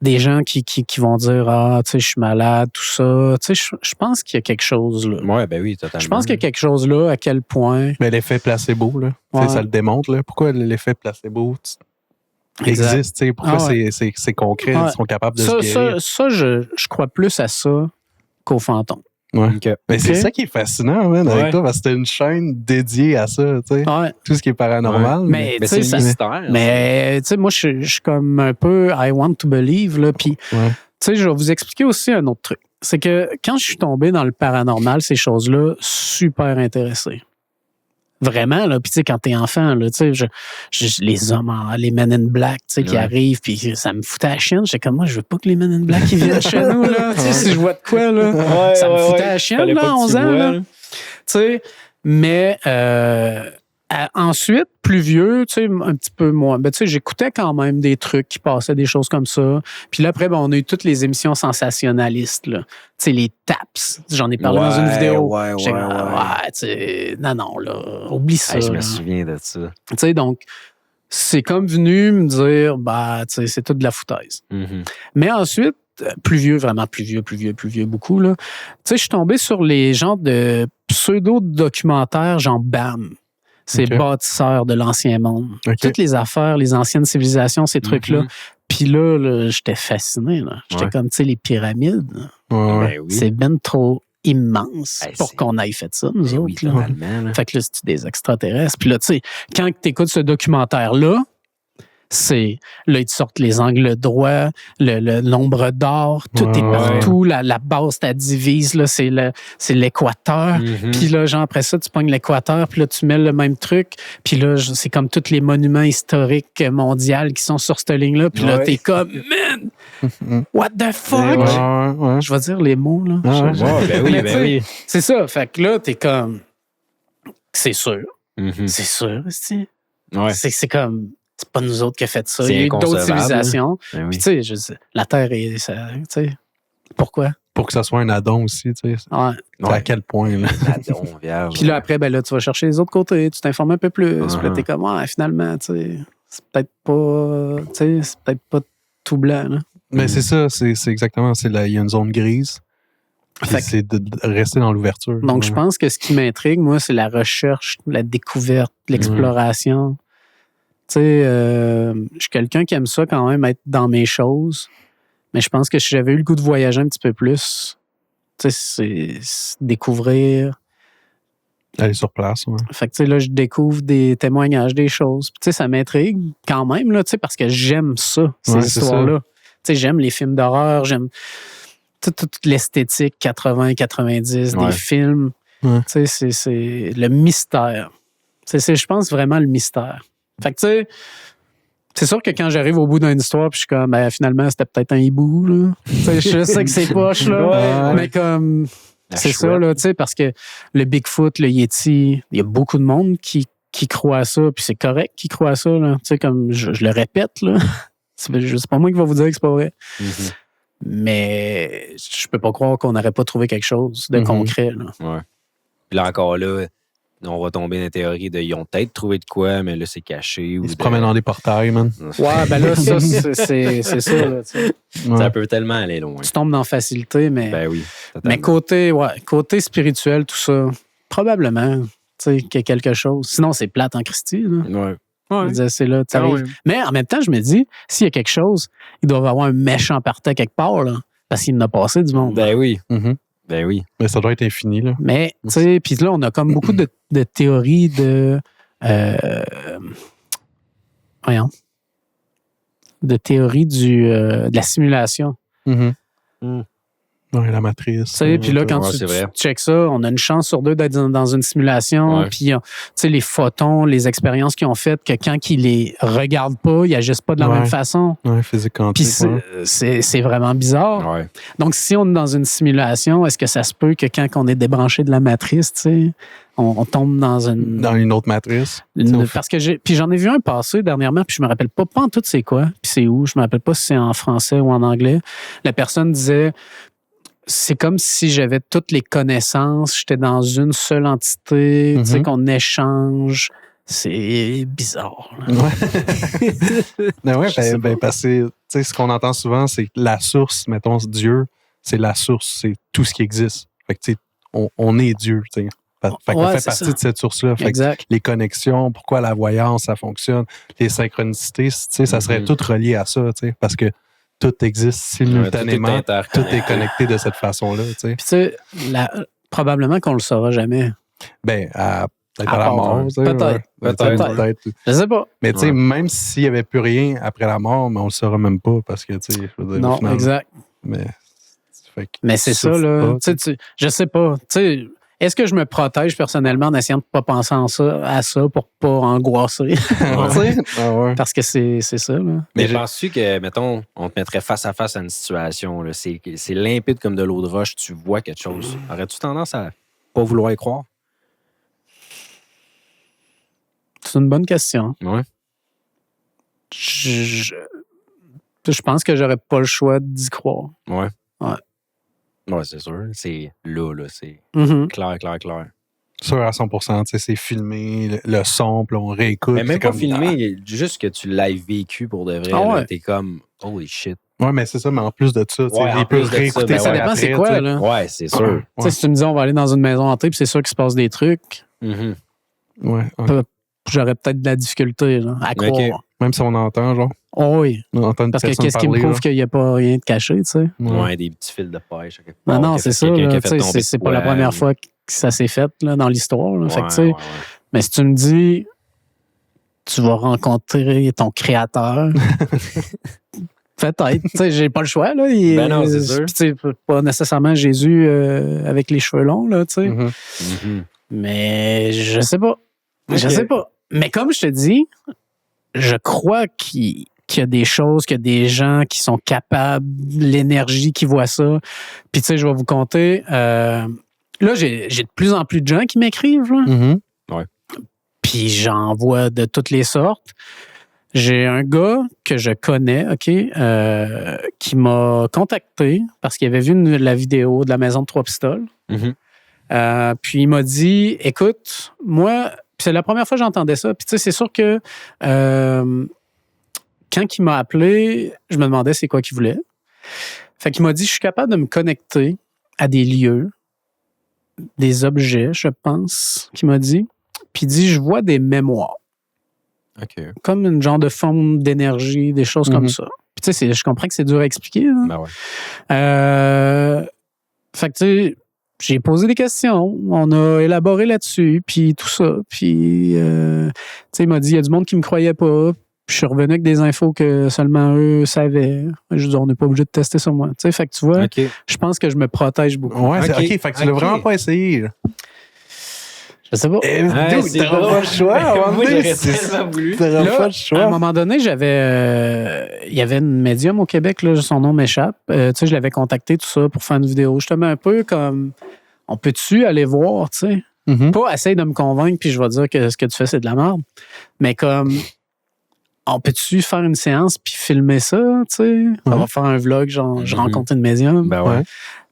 des gens qui vont dire ah, tu sais, je suis malade, tout ça. Tu sais, je pense qu'il y a quelque chose là. Ouais, ben oui, totalement. Je pense qu'il y a quelque chose là, à quel point. Mais l'effet placebo, là, tu sais, ça le démontre. Là. Pourquoi l'effet placebo existe? Tu sais, pourquoi c'est concret? Ouais. Ils sont capables de se guérir. Ça, je crois plus à ça qu'au fantôme. Ouais. OK. Mais c'est ça qui est fascinant, man, avec toi, parce que c'est une chaîne dédiée à ça, tu sais. Ouais. Tout ce qui est paranormal. Mais Mais tu sais, c'est le mystère. mais tu sais, moi, je suis comme un peu I want to believe, là. Puis, tu sais, je vais vous expliquer aussi un autre truc. C'est que quand je suis tombé dans le paranormal, ces choses-là, super intéressé. Vraiment, là. Puis, tu sais, quand t'es enfant, là, tu sais, les hommes, les Men in Black, tu sais, qui arrivent, puis ça me foutait la chienne. J'étais comme, moi, je veux pas que les Men in Black qui viennent chez nous, là. Tu sais, si je vois de quoi, là, ça me foutait la chienne, là, 11 ans, là. Tu sais, mais ensuite, plus vieux, tu sais, un petit peu moins. Ben, tu sais, j'écoutais quand même des trucs qui passaient, des choses comme ça. Puis là, après, ben, on a eu toutes les émissions sensationnalistes, là. Tu sais, les taps. J'en ai parlé dans une vidéo. J'étais comme, tu sais, non, là, oublie ça. Hey, je me là. souviens de ça. Tu sais, donc, c'est comme venu me dire, bah, tu sais, c'est tout de la foutaise. Mm-hmm. Mais ensuite, plus vieux, vraiment plus vieux, beaucoup, là. Tu sais, je suis tombé sur les genres de pseudo-documentaires, genre BAM. C'est bâtisseurs de l'ancien monde. Toutes les affaires, les anciennes civilisations, ces trucs-là. Puis là, j'étais fasciné. Là. J'étais comme, tu sais, les pyramides. Ben oui. C'est ben trop immense pour qu'on aille fait ça, nous autres. Oui, là. totalement. Fait que là, c'est des extraterrestres. Puis là, tu sais, quand tu écoutes ce documentaire-là, là, ils te sortent les angles droits, le nombre d'or, tout est partout, la base, ta divise, là, c'est l'équateur. Puis là, genre, après ça, tu pognes l'équateur, puis là, tu mets le même truc. Puis là, c'est comme tous les monuments historiques mondiaux qui sont sur cette ligne-là. Puis là, t'es comme, man, what the fuck? Je vais dire les mots, là. Ben oui. C'est ça. Fait que là, t'es comme, c'est sûr. C'est sûr, c'est comme... C'est pas nous autres qui avons fait ça. Il y a eu d'autres civilisations. Ben oui. Puis, tu sais, la Terre est. Tu sais, pourquoi? Pour que ça soit un addon aussi, tu sais. Ouais. À quel point, là? Addon, vierge. Puis là, après, ben là, tu vas chercher les autres côtés, tu t'informes un peu plus. Puis là, t'es comme, finalement, tu sais, c'est peut-être pas. Tu sais, c'est peut-être pas tout blanc, là. Mais c'est ça, c'est exactement. Il y a une zone grise. C'est de rester dans l'ouverture. Donc, je pense que ce qui m'intrigue, moi, c'est la recherche, la découverte, l'exploration. Tu sais, je suis quelqu'un qui aime ça quand même, être dans mes choses. Mais je pense que si j'avais eu le goût de voyager un petit peu plus, tu sais, c'est découvrir. Aller sur place, ouais. Fait que, tu sais, là, je découvre des témoignages, des choses. Puis, tu sais, ça m'intrigue quand même, là, tu sais, parce que j'aime ça, ces histoires-là. Tu sais, j'aime les films d'horreur, j'aime toute l'esthétique 80-90 des films. Tu sais, c'est le mystère. C'est, je pense, vraiment le mystère. Fait que, tu sais, c'est sûr que quand j'arrive au bout d'une histoire, puis je suis comme, ben, finalement, c'était peut-être un hibou, là. Tu sais, je sais que c'est poche, là. Mais comme, c'est ça, là, tu sais, parce que le Bigfoot, le Yeti, il y a beaucoup de monde qui croit à ça, puis c'est correct qu'ils croient à ça, là. Tu sais, comme, je le répète, là. C'est pas moi qui va vous dire que c'est pas vrai. Mais je peux pas croire qu'on n'aurait pas trouvé quelque chose de concret, là. Ouais. Puis là, encore là, on va tomber dans la théorie de ils ont peut-être trouvé de quoi, mais là, c'est caché. Ils se promènent dans des portails, man. Ouais, ben là, ça, c'est ça. Là, ça peut tellement aller loin. Tu tombes dans facilité, mais. Ben oui. Mais côté spirituel, tout ça, probablement, tu sais, qu'il y a quelque chose. Sinon, c'est plate en Christie, là. Ouais. C'est là, Mais en même temps, je me dis, s'il y a quelque chose, ils doivent avoir un méchant partant quelque part, là, parce qu'il en a passé du monde. Ben oui. Ben oui. Mais ça doit être infini, là. Mais, tu sais, puis là, on a comme beaucoup de théories de... de théories de la simulation. Ouais, la matrice. Tu sais, puis là, quand Ouais, tu c'est vrai. checkes ça, on a une chance sur deux d'être dans une simulation. Ouais. Puis, tu sais, les photons, les expériences qu'ils ont faites, que quand ils les regardent pas, ils agissent pas de la Ouais. même façon. Ouais, physique Puis quantique. c'est vraiment bizarre. Ouais. Donc, si on est dans une simulation, est-ce que ça se peut que quand on est débranché de la matrice, tu sais, on tombe dans une autre matrice. parce que puis j'en ai vu un passer dernièrement, puis je me rappelle pas en tout c'est quoi, puis c'est où, je me rappelle pas si c'est en français ou en anglais. La personne disait, c'est comme si j'avais toutes les connaissances, j'étais dans une seule entité, tu sais, qu'on échange. C'est bizarre. Là. Ouais. Ben ouais, parce que tu sais, ce qu'on entend souvent, c'est que la source, mettons, Dieu, c'est la source, c'est tout ce qui existe. Fait que tu sais, on est Dieu, tu sais. Fait qu'on fait partie de cette source-là. Fait que les connexions, pourquoi la voyance, ça fonctionne, les synchronicités, tu sais, ça serait tout relié à ça, tu sais, parce que tout existe simultanément, tout est connecté de cette façon-là, tu sais. Puis tu sais, probablement qu'on le saura jamais. Ben, peut-être à la mort, tu sais. Peut-être. Je sais pas. Mais tu sais, même s'il n'y avait plus rien après la mort, mais on le saura même pas, parce que, tu sais, je veux dire, non, finalement, exact. Mais c'est ça, là. Je sais pas. Tu sais, est-ce que je me protège personnellement en essayant de ne pas penser à ça pour pas angoisser? Parce que c'est ça. Là. Mais penses-tu que, mettons, on te mettrait face à face à une situation, là, c'est limpide comme de l'eau de roche, tu vois quelque chose. Aurais-tu tendance à pas vouloir y croire? C'est une bonne question. Ouais. Je pense que j'aurais pas le choix d'y croire. Ouais. Ouais. Ouais, c'est sûr. C'est là, c'est clair. Sûr à 100%, tu sais, c'est filmé, le son, puis on réécoute. Mais même pas filmé, juste que tu l'aies vécu pour de vrai. Là, t'es comme, holy shit. Ouais, mais c'est ça, mais en plus de ça, il peut réécouter ça dépend c'est quoi, là. Ouais, c'est sûr. Tu sais, si tu me dis on va aller dans une maison hantée, puis c'est sûr qu'il se passe des trucs, j'aurais peut-être de la difficulté là, à croire. Okay. Même si on entend, genre. Oh oui. On entend une parce que qu'est-ce qui me prouve qu'il n'y a pas rien de caché, tu sais? Ouais, des petits fils de pêche. Non, c'est ça. C'est pas la première fois que ça s'est fait là, dans l'histoire. Là. Fait que, tu sais, mais si tu me dis tu vas rencontrer ton créateur. Peut-être. Tu sais, j'ai pas le choix, là. Non, c'est sûr. Tu sais, pas nécessairement Jésus avec les cheveux longs, là, tu sais. Mais je sais pas. Je sais pas. Mais comme je te dis, je crois qu'il y a des choses, qu'il y a des gens qui sont capables, l'énergie qui voit ça. Puis, tu sais, je vais vous compter. Là, j'ai de plus en plus de gens qui m'écrivent, là. Ouais. Puis, j'en vois de toutes les sortes. J'ai un gars que je connais, OK, qui m'a contacté parce qu'il avait vu la vidéo de la maison de 3 pistoles. Puis il m'a dit, écoute, moi, c'est la première fois que j'entendais ça. Puis tu sais, c'est sûr que quand il m'a appelé, je me demandais c'est quoi qu'il voulait. Fait qu'il m'a dit, je suis capable de me connecter à des lieux, des objets, je pense, qu'il m'a dit. Puis il dit, je vois des mémoires. Okay. Comme une genre de forme d'énergie, des choses comme ça. Puis tu sais, je comprends que c'est dur à expliquer. Hein? Ben ouais. Fait que tu sais, j'ai posé des questions, on a élaboré là-dessus, puis tout ça. Puis tu sais, il m'a dit, il y a du monde qui me croyait pas. Puis je suis revenu avec des infos que seulement eux savaient. Je dis, on n'est pas obligé de tester sur moi. Tu sais, fait que tu vois, je pense que je me protège beaucoup. Ouais, OK, fait que tu l'as vraiment pas essayé. Je sais pas. T'auras pas le choix. Moi, j'aurais tellement voulu. T'auras pas le choix. À un moment donné, il y avait une médium au Québec, là, son nom m'échappe. Tu sais, je l'avais contacté, tout ça, pour faire une vidéo. Justement, un peu comme, on peut-tu aller voir, tu sais? Pas essayer de me convaincre, puis je vais dire que ce que tu fais, c'est de la merde. Mais comme, on peut-tu faire une séance, puis filmer ça, tu sais? On va faire un vlog, genre, je rencontre une médium. Ben ouais.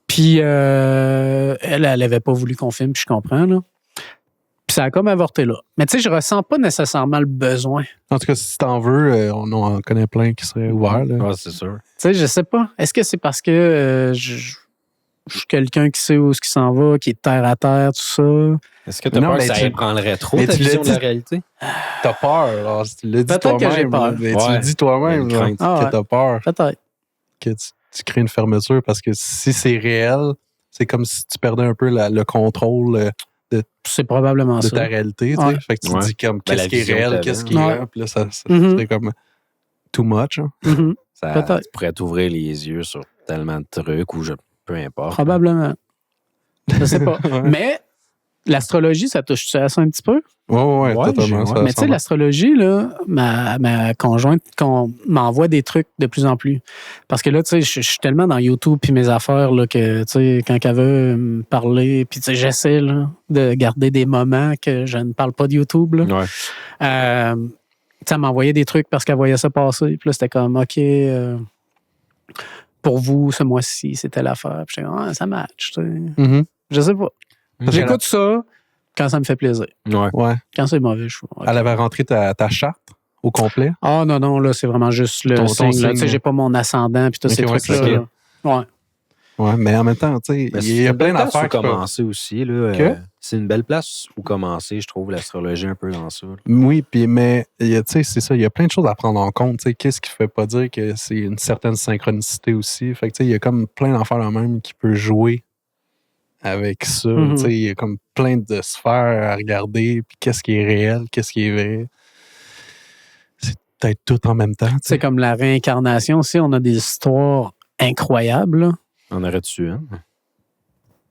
Puis, elle avait pas voulu qu'on filme, puis je comprends, là. Puis ça a comme avorté là. Mais tu sais, je ressens pas nécessairement le besoin. En tout cas, si t'en veux, on en connaît plein qui seraient ouverts. Ah, c'est sûr. Tu sais, je sais pas. Est-ce que c'est parce que je suis quelqu'un qui sait où ce qui s'en va, qui est terre à terre, tout ça? Est-ce que t'as peur que ça ébranlerait trop ta vision de la réalité? T'as peur. Alors, tu l'as dit peut-être toi-même. Que j'ai peur. Tu le dis toi-même que t'as peur. Peut-être. Que tu crées une fermeture parce que si c'est réel, c'est comme si tu perdais un peu le contrôle c'est probablement de ta réalité. Tu sais. Fait que tu te dis comme qu'est-ce qui est réel, qu'est-ce qui est là. Puis là, ça serait comme too much. Hein. Ça pourrait t'ouvrir les yeux sur tellement de trucs ou peu importe. Probablement. Je sais pas. Ouais. Mais l'astrologie, ça touche à ça un petit peu? Ouais, Ouais, totalement. j'ai- ça Mais tu sais, ressemble. l'astrologie, là, ma conjointe m'envoie des trucs de plus en plus. Parce que là, tu sais, je suis tellement dans YouTube puis mes affaires là, que, tu sais, quand elle veut me parler, puis tu sais, j'essaie là, de garder des moments que je ne parle pas de YouTube. Là. Ouais. Tu sais, elle m'envoyait des trucs parce qu'elle voyait ça passer. Puis là, c'était comme, OK, pour vous, ce mois-ci, c'était l'affaire. Puis j'étais comme, ah, ça match. Tu sais. Mhm. Je sais pas. Parce J'écoute ça quand ça me fait plaisir. Ouais. Ouais. Quand c'est mauvais, je suis OK. Elle avait rentré ta charte au complet. Ah non, là, c'est vraiment juste le Ton signe. Là. signe. Tu sais, j'ai pas mon ascendant puis tous Ok, ces ouais, trucs-là. c'est là. Ouais. Ouais, mais en même temps, tu sais, Mais il y a plein d'affaires pour qui peuvent- commencer aussi. Là, Que? c'est une belle place où commencer, je trouve, l'astrologie un peu dans ça. Là. Oui, puis mais tu sais, c'est ça, il y a plein de choses à prendre en compte. Tu sais, qu'est-ce qui fait pas dire que c'est une certaine synchronicité aussi. Fait que tu sais, il y a comme plein d'affaires là même qui peut jouer avec ça. Mhm. Tu sais, il y a comme plein de sphères à regarder, puis qu'est-ce qui est réel, qu'est-ce qui est vrai. C'est peut-être tout en même temps. tu sais. C'est comme la réincarnation aussi. On a des histoires incroyables. Là. On aurait dessus, hein?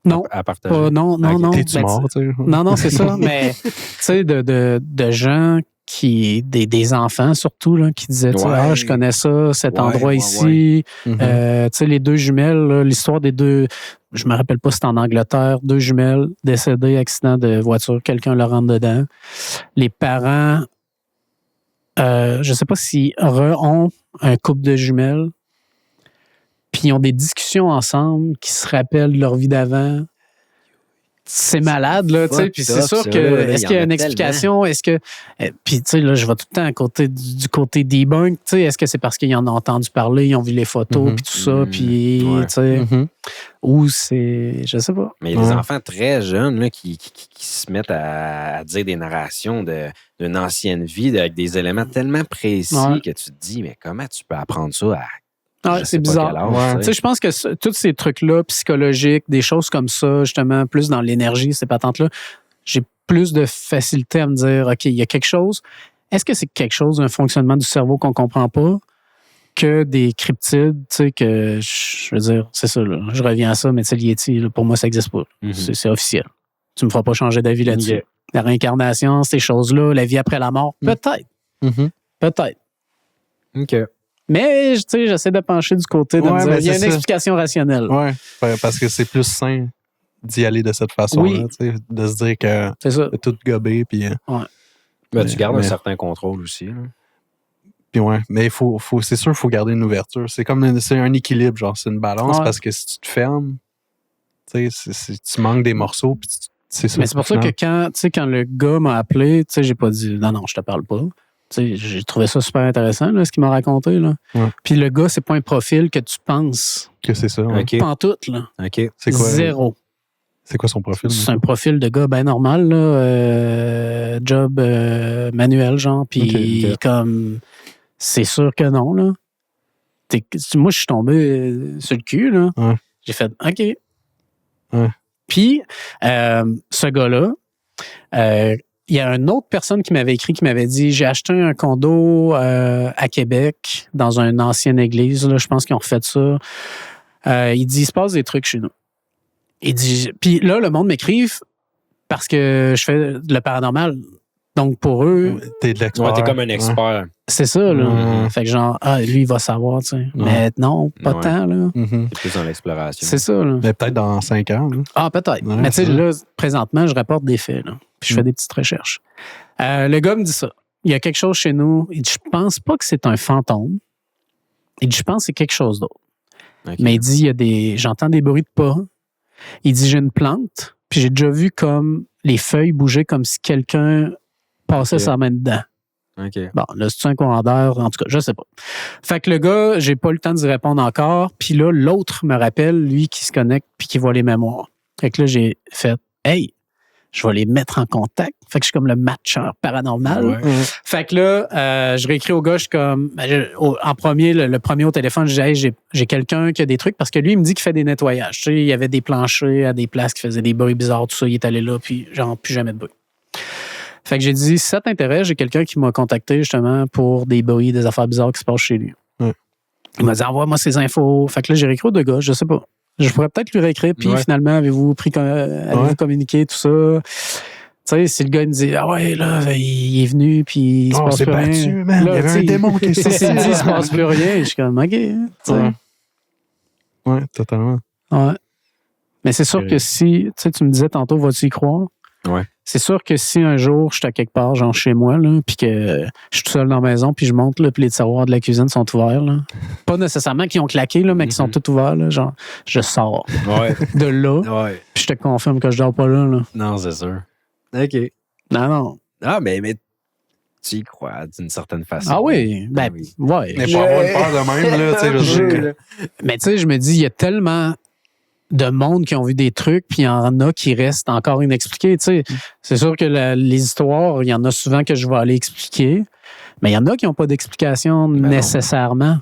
Non, À partager. non. T'es-tu Ben, mort, tu sais? Non, c'est ça. Mais tu sais, de gens des enfants surtout, là, qui disaient, tu sais, Ouais. ah, je connais ça, cet Ouais, endroit ouais, ici. Mhm. Tu sais, les deux jumelles, là, l'histoire des deux, je me rappelle pas si c'était en Angleterre, deux jumelles décédées, accident de voiture, quelqu'un leur rentre dedans. Les parents, je sais pas s'ils ont un couple de jumelles, puis ils ont des discussions ensemble qui se rappellent de leur vie d'avant. C'est malade, là, tu sais. Puis c'est fucked sûr up, ça, que, là. est-ce Il y qu'il y a en a une explication? Est-ce que. Puis, tu sais, là, je vais tout le temps à côté du côté debunk. Tu sais, est-ce que c'est parce qu'ils en ont entendu parler, ils ont vu les photos, Mhm. puis tout ça, Mhm. puis, Ouais. tu sais. Mhm. Ou c'est. Je sais pas. Mais il y a des Ouais. enfants très jeunes là, qui se mettent à dire des narrations d'une ancienne vie avec des éléments tellement précis Ouais. que tu te dis, mais comment tu peux apprendre ça à Ouais, je c'est sais pas bizarre. quel âge, Ouais. Tu sais, je pense que tous ces trucs-là, psychologiques, des choses comme ça, justement, plus dans l'énergie, ces patentes-là, j'ai plus de facilité à me dire, OK, il y a quelque chose. Est-ce que c'est quelque chose, un fonctionnement du cerveau qu'on comprend pas, que des cryptides, tu sais, que, je veux dire, c'est ça, là, je reviens à ça, mais tu sais, le Yeti, là, pour moi, ça n'existe pas. Mhm. C'est officiel. Tu me feras pas changer d'avis là-dessus. Ok. La réincarnation, ces choses-là, la vie après la mort, peut-être. Mhm. Peut-être. OK. Mais, tu sais, j'essaie de pencher du côté de Ouais, me dire, ben, il y a c'est une ça. explication rationnelle. Ouais, parce que c'est plus sain d'y aller de cette façon-là, Oui. tu sais, de se dire que C'est ça. c'est tout gobé, puis Ben, tu gardes un mais- certain contrôle aussi. Là. puis ouais. Mais c'est sûr, il faut garder une ouverture. C'est comme c'est un équilibre, genre, c'est une balance, Ouais. parce que si tu te fermes, tu sais, tu manques des morceaux, puis c'est ça. Mais c'est pour ça que quand le gars m'a appelé, tu sais, j'ai pas dit non, je te parle pas. Tu sais, j'ai trouvé ça super intéressant, là, ce qu'il m'a raconté. Là. Ouais. Puis le gars, c'est pas un profil que tu penses. que c'est ça. Ouais. OK. Pas en tout, là. OK. C'est quoi, Zéro. c'est quoi son profil? C'est un profil de gars bien normal, là, job manuel, genre. Puis Ok, ok. comme, c'est sûr que non, là. Moi, je suis tombé sur le cul, là. Ouais. J'ai fait, OK. Ouais. Puis, ce gars-là, il y a une autre personne qui m'avait écrit, qui m'avait dit, j'ai acheté un condo à Québec, dans une ancienne église, là, je pense qu'ils ont refait ça. Il dit, il se passe des trucs chez nous. Il dit, puis là, le monde m'écrive parce que je fais le paranormal. Donc, pour eux, T'es de l'expert. Ouais, t'es comme un expert. c'est ça, là. Ouais. Fait que genre, lui, il va savoir, tu sais. Mais non, pas Ouais. tant, là. Mhm. C'est plus dans l'exploration. C'est ça, là. Mais peut-être dans 5 ans. Là. Ah, peut-être. Ouais, Mais tu sais, c'est là, présentement, je rapporte des faits, là. Puis je fais des petites recherches. Le gars me dit ça. Il y a quelque chose chez nous. Il dit, je pense pas que c'est un fantôme. Il dit, je pense que c'est quelque chose d'autre. OK. Mais il dit, j'entends des bruits de pas. Il dit, j'ai une plante, puis j'ai déjà vu comme les feuilles bouger comme si quelqu'un passait Ok. sa main dedans. OK. Bon, là, c'est un courant d'air, en tout cas, je sais pas. Fait que le gars, j'ai pas eu le temps d'y répondre encore. Puis là, l'autre me rappelle, lui, qui se connecte puis qui voit les mémoires. Fait que là, j'ai fait, hey, je vais les mettre en contact. Fait que je suis comme le matcheur paranormal. Ouais. Fait que là, je réécris au gars, je suis comme, en premier, le premier au téléphone, je dis, hey, j'ai quelqu'un qui a des trucs, parce que lui, il me dit qu'il fait des nettoyages. Tu sais, il y avait des planchers à des places qui faisaient des bruits bizarres, tout ça, il est allé là, puis genre, plus jamais de bruit. Fait que j'ai dit, si ça t'intéresse, j'ai quelqu'un qui m'a contacté justement pour des bruits, des affaires bizarres qui se passent chez lui. Ouais. Il m'a dit, envoie-moi ces infos. Fait que là, j'ai réécrit aux deux gars, je sais pas. Je pourrais peut-être lui réécrire, puis finalement, avez-vous communiqué, tout ça? Tu sais, si le gars il me dit, ah ouais, là, il est venu, puis il se passe plus rien. Man. Là, il y avait un démon qui est sorti. S'il me dit, il se passe plus rien, je suis comme, OK. Ouais, totalement. Ouais. Mais c'est sûr que si, tu me disais tantôt, vas-tu y croire? Ouais. C'est sûr que si un jour, je suis à quelque part, genre chez moi, là, puis que je suis tout seul dans la maison, puis je monte, là, puis les tiroirs de la cuisine sont ouverts, là. Pas nécessairement qu'ils ont claqué, là, mais qu'ils sont tous ouverts, là, genre, je sors de là, puis je te confirme que je dors pas là. Non, c'est sûr. OK. Non. Ah, mais tu y crois d'une certaine façon. Ah oui, ouais. Mais pour avoir une peur de même, là, tu sais, mais tu sais, je me dis, il y a tellement de monde qui ont vu des trucs, puis il y en a qui restent encore inexpliqués. Tu sais, c'est sûr que les histoires, il y en a souvent que je vais aller expliquer, mais il y en a qui n'ont pas d'explication nécessairement.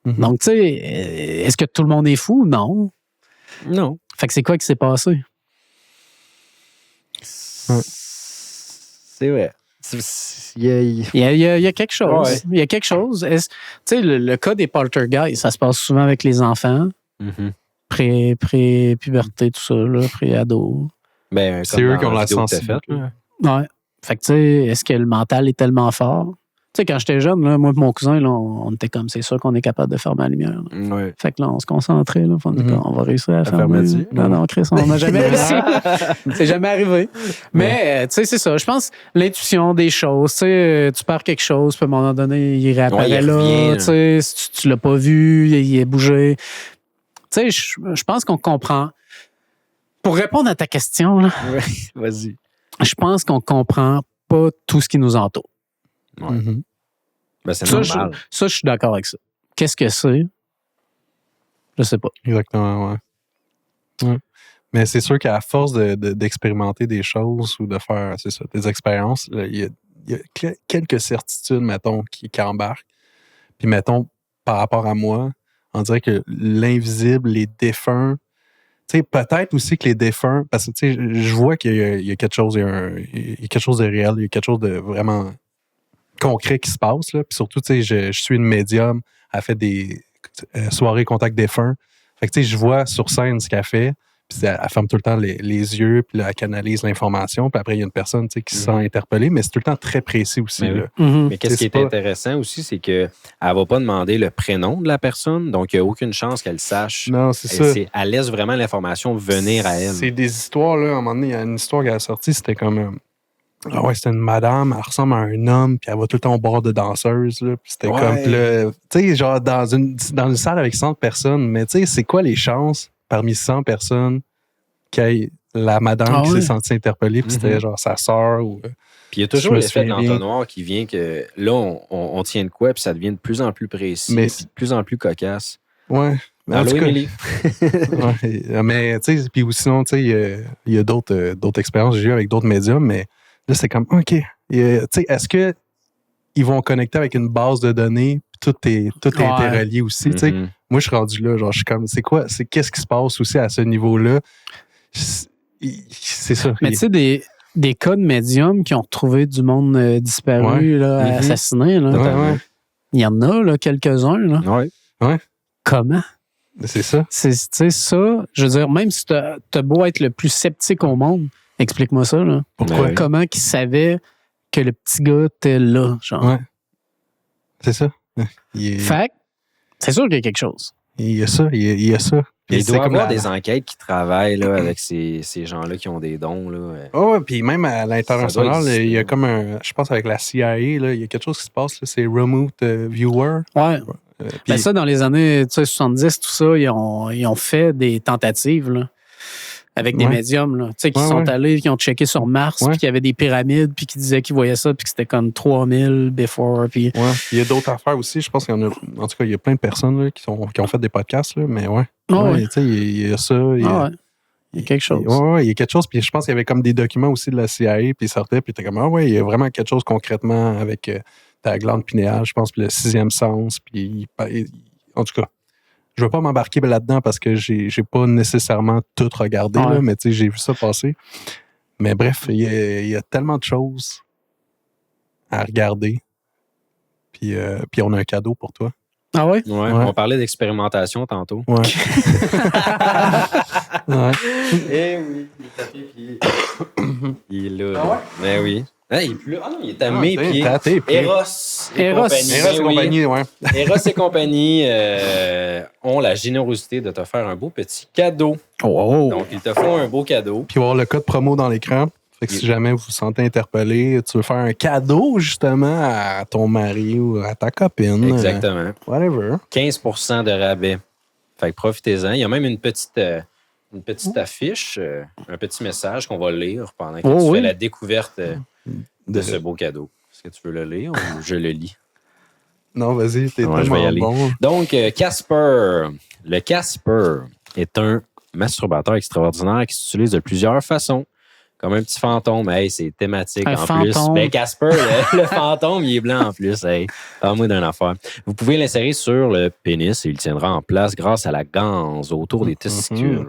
Donc, tu sais, est-ce que tout le monde est fou? Non. Non. Fait que c'est quoi qui s'est passé? C'est vrai. Il y a quelque chose. Ouais. Il y a quelque chose. Tu sais, le cas des poltergeists, ça se passe souvent avec les enfants. Pré-puberté, tout ça, là, pré-ado. Ben, c'est eux qui ont la sensibilité. Ouais. Fait que, tu sais, est-ce que le mental est tellement fort? Tu sais, quand j'étais jeune, là, moi et mon cousin, là, on était comme, c'est sûr qu'on est capable de fermer la lumière. Ouais. Fait que là, on se concentrait, là, on va réussir à fermer. Non, Chris, on n'a jamais réussi. C'est jamais arrivé. Mais, tu sais, c'est ça. Je pense, l'intuition des choses, tu sais, tu perds quelque chose, puis à un moment donné, il réapparaît là. Tu sais, si tu l'as pas vu, il est bougé. Tu sais, je pense qu'on comprend. Pour répondre à ta question, là, vas-y. Je pense qu'on comprend pas tout ce qui nous entoure. Ouais. Ben, c'est ça, normal. Je suis d'accord avec ça. Qu'est-ce que c'est? Je sais pas. Exactement, ouais. Mais c'est sûr qu'à force d'expérimenter des choses ou de faire, c'est ça, des expériences, il y a quelques certitudes, mettons, qui embarquent. Puis, mettons, par rapport à moi, on dirait que l'invisible, les défunts, tu sais, peut-être aussi que les défunts, parce que, tu sais, je vois qu'il y a quelque chose, il y a quelque chose de réel, il y a quelque chose de vraiment concret qui se passe, là. Puis surtout, tu sais, je suis une médium, elle fait des soirées contact défunts. Fait que, tu sais, je vois sur scène ce qu'elle fait, puis elle ferme tout le temps les yeux, puis là, elle canalise l'information, puis après, il y a une personne, tu sais, qui se sent interpellée, mais c'est tout le temps très précis aussi, mais là. Mais qu'est-ce qui est intéressant aussi, c'est qu'elle ne va pas demander le prénom de la personne, donc il n'y a aucune chance qu'elle sache. Non, c'est ça. Elle laisse vraiment l'information venir à elle. C'est des histoires, là, à un moment donné, il y a une histoire qui a sorti, c'était comme... Ah ouais, c'était une madame, elle ressemble à un homme, puis elle va tout le temps au bord de danseuse, là, puis c'était comme... Tu sais, genre, dans une salle avec 100 personnes, mais tu sais, c'est quoi les chances, parmi 100 personnes, qu'il y ait la madame qui s'est sentie interpellée, puis c'était genre sa sœur ou... Puis il y a toujours l'effet d'entonnoir qui vient que là, on tient de quoi, puis ça devient de plus en plus précis, puis de plus en plus cocasse. Ouais. Mais allô, Émilie. Mais, tu sais, puis sinon, tu sais, il y a d'autres expériences que j'ai eues avec d'autres médiums, mais là, c'est comme, OK. Tu sais, est-ce que ils vont connecter avec une base de données, puis tout est interrelié aussi, tu sais? Moi, je suis rendu là, genre, je suis comme, qu'est-ce qui se passe aussi à ce niveau-là? C'est ça. Mais tu sais, des cas de médiums qui ont retrouvé du monde disparu, là, assassiné, là. Il y en a, là, quelques-uns, là. Ouais. Comment? C'est ça. Tu sais, ça, je veux dire, même si t'as beau être le plus sceptique au monde, explique-moi ça, là. Pourquoi? Comment qu'ils savaient que le petit gars était là, genre? Ouais. C'est ça. Fait que, c'est sûr qu'il y a quelque chose. Il y a ça. Il doit y avoir des enquêtes qui travaillent là, avec ces gens-là qui ont des dons. Oui, puis même à l'international, il y a comme je pense avec la CIA, là, il y a quelque chose qui se passe, là, c'est Remote Viewer. Ouais. Ben ça, dans les années 70, tout ça, ils ont fait des tentatives là, avec des médiums là, qui sont allés, qui ont checké sur Mars, puis qui avaient des pyramides, puis qui disaient qu'ils voyaient ça, puis que c'était comme 3000 before. Puis... Ouais. Il y a d'autres affaires aussi. Je pense qu'il y en a, en tout cas, il y a plein de personnes là, qui ont fait des podcasts, là, mais il y a ça. Il y a quelque chose. Il y a quelque chose. Puis je pense qu'il y avait comme des documents aussi de la CIA, puis ils sortaient, puis t'es comme, il y a vraiment quelque chose concrètement avec ta glande pinéale, je pense, puis le 6e sens. Puis en tout cas, je ne veux pas m'embarquer là-dedans parce que j'ai pas nécessairement tout regardé, là, mais j'ai vu ça passer. Mais bref, il y a tellement de choses à regarder. Puis on a un cadeau pour toi. Ah ouais? Ouais, on parlait d'expérimentation tantôt. Ouais. Ouais. Eh oui, il est tapé, puis il est là. Ah ouais? Ben oui. Ah, il est plus là. Ah non, il est à mes pieds. Eros et compagnie. Eros et compagnie, ouais. Eros et compagnie ont la générosité de te faire un beau petit cadeau. Oh. Donc, ils te font un beau cadeau. Puis il va y avoir le code promo dans l'écran. Fait que si jamais vous vous sentez interpellé, tu veux faire un cadeau justement à ton mari ou à ta copine. Exactement. Whatever. 15% de rabais. Fait que profitez-en. Il y a même une petite affiche, un petit message qu'on va lire pendant que tu fais la découverte de ce beau cadeau. Est-ce que tu veux le lire ou je le lis? Non, vas-y, t'es tellement bon. Donc, Casper. Le Casper est un masturbateur extraordinaire qui s'utilise de plusieurs façons. Comme un petit fantôme. Hey, c'est thématique en plus. Ben, Casper, le fantôme, il est blanc en plus. Hey, parle-moi d'une affaire. Vous pouvez l'insérer sur le pénis et il tiendra en place grâce à la ganse autour des testicules.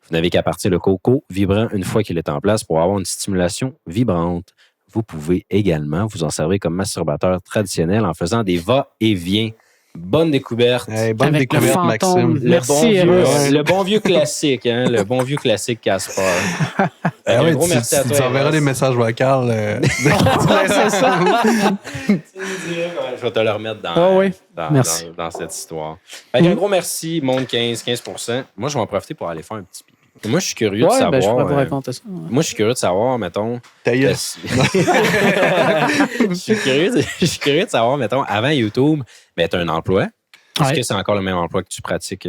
Vous n'avez qu'à partir le coco vibrant une fois qu'il est en place pour avoir une stimulation vibrante. Vous pouvez également vous en servir comme masturbateur traditionnel en faisant des va-et-vient. Bonne découverte. Hey, bonne avec découverte, Maxime. Merci, le bon vieux classique, hein? Le bon vieu classique Casper. Un gros merci à toi. Tu enverras des messages vocaux. C'est ça. Je vais te le remettre dans cette histoire. Un gros merci, Monde 15%. Moi, je vais en profiter pour aller faire un petit pipi. Moi, je suis curieux de savoir. Ben, je pourrais vous raconter ça. Ouais. Moi, je suis curieux de savoir, mettons. Ta gueule. Je suis curieux de savoir, mettons, avant YouTube, ben, tu as un emploi. Est-ce que c'est encore le même emploi que tu pratiques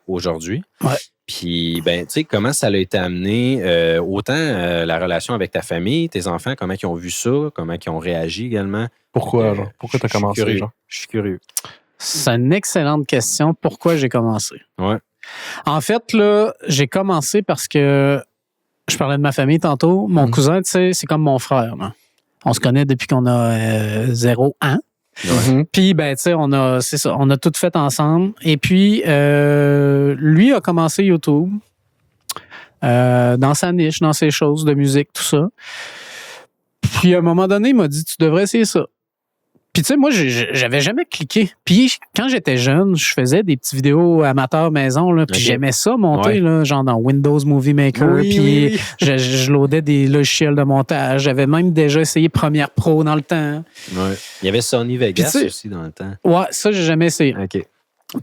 aujourd'hui? Ouais. Puis, ben, tu sais, comment ça a été amené, autant la relation avec ta famille, tes enfants, comment ils ont vu ça, comment ils ont réagi également? Pourquoi tu as commencé, genre? Je suis curieux. C'est une excellente question. Pourquoi j'ai commencé? Ouais. En fait, là, j'ai commencé parce que je parlais de ma famille tantôt. Mon cousin, tu sais, c'est comme mon frère. Là. On se connaît depuis qu'on a 0 ans. Puis, ben, tu sais, on a tout fait ensemble. Et puis, lui a commencé YouTube dans sa niche, dans ses choses de musique, tout ça. Puis, à un moment donné, il m'a dit, tu devrais essayer ça. Puis, tu sais, moi, j'avais jamais cliqué. Puis, quand j'étais jeune, je faisais des petites vidéos amateurs maison, là. Puis, j'aimais ça monter, là, genre dans Windows Movie Maker. Puis, je loadais des logiciels de montage. J'avais même déjà essayé Premiere Pro dans le temps. Ouais. Il y avait Sony Vegas aussi dans le temps. Ouais, ça, j'ai jamais essayé. OK.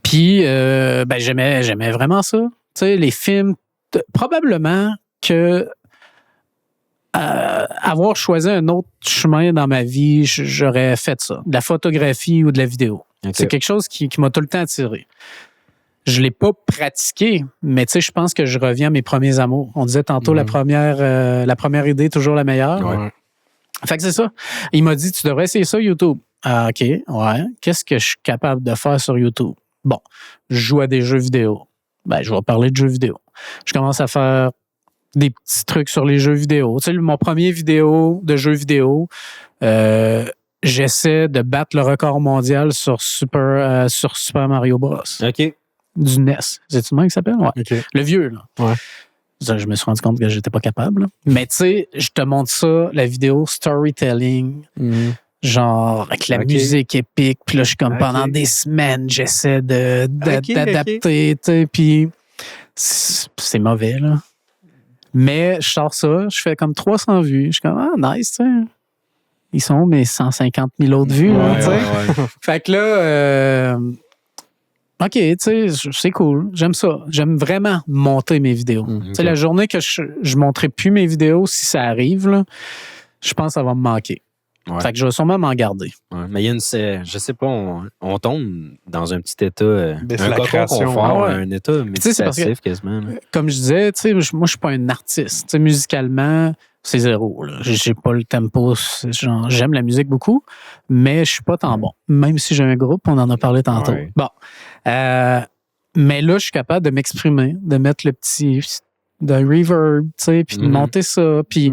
Puis, ben, j'aimais vraiment ça. Tu sais, les films, probablement que avoir choisi un autre chemin dans ma vie, j'aurais fait ça. De la photographie ou de la vidéo. Okay. C'est quelque chose qui m'a tout le temps attiré. Je l'ai pas pratiqué, mais tu sais, je pense que je reviens à mes premiers amours. On disait tantôt la première idée, toujours la meilleure. Ouais. Fait que c'est ça. Il m'a dit, tu devrais essayer ça YouTube. Ah, OK, ouais. Qu'est-ce que je suis capable de faire sur YouTube? Bon, je joue à des jeux vidéo. Ben, je vais parler de jeux vidéo. Je commence à faire des petits trucs sur les jeux vidéo. Tu sais, mon premier vidéo de jeux vidéo, j'essaie de battre le record mondial sur Super Mario Bros. OK. Du NES. C'est-tu le même qui s'appelle? Ouais. Okay. Le vieux, là. Ouais. Je me suis rendu compte que j'étais pas capable. Là. Mais tu sais, je te montre ça, la vidéo storytelling, genre avec la musique épique. Puis là, je suis comme pendant des semaines, j'essaie d'adapter. Tu sais, puis c'est mauvais, là. Mais je sors ça, je fais comme 300 vues. Je suis comme, nice, tu sais. Ils sont mes 150 000 autres vues, tu sais. Fait que là, OK, tu sais, c'est cool. J'aime ça. J'aime vraiment monter mes vidéos. Tu sais, la journée que je montrerai plus mes vidéos, si ça arrive, là, je pense que ça va me manquer. Ouais. Fait que je vais sûrement m'en garder. Ouais, mais il y a je sais pas, on tombe dans un petit état, un cocon confort, un état méditatif quasiment. Là. Comme je disais, tu sais, moi, je suis pas un artiste. Tu sais, musicalement, c'est zéro. Là. J'ai pas le tempo. Genre, j'aime la musique beaucoup, mais je suis pas tant bon. Même si j'ai un groupe, on en a parlé tantôt. Ouais. Bon. Mais là, je suis capable de m'exprimer, de mettre le petit de reverb, tu sais, puis de monter ça. Puis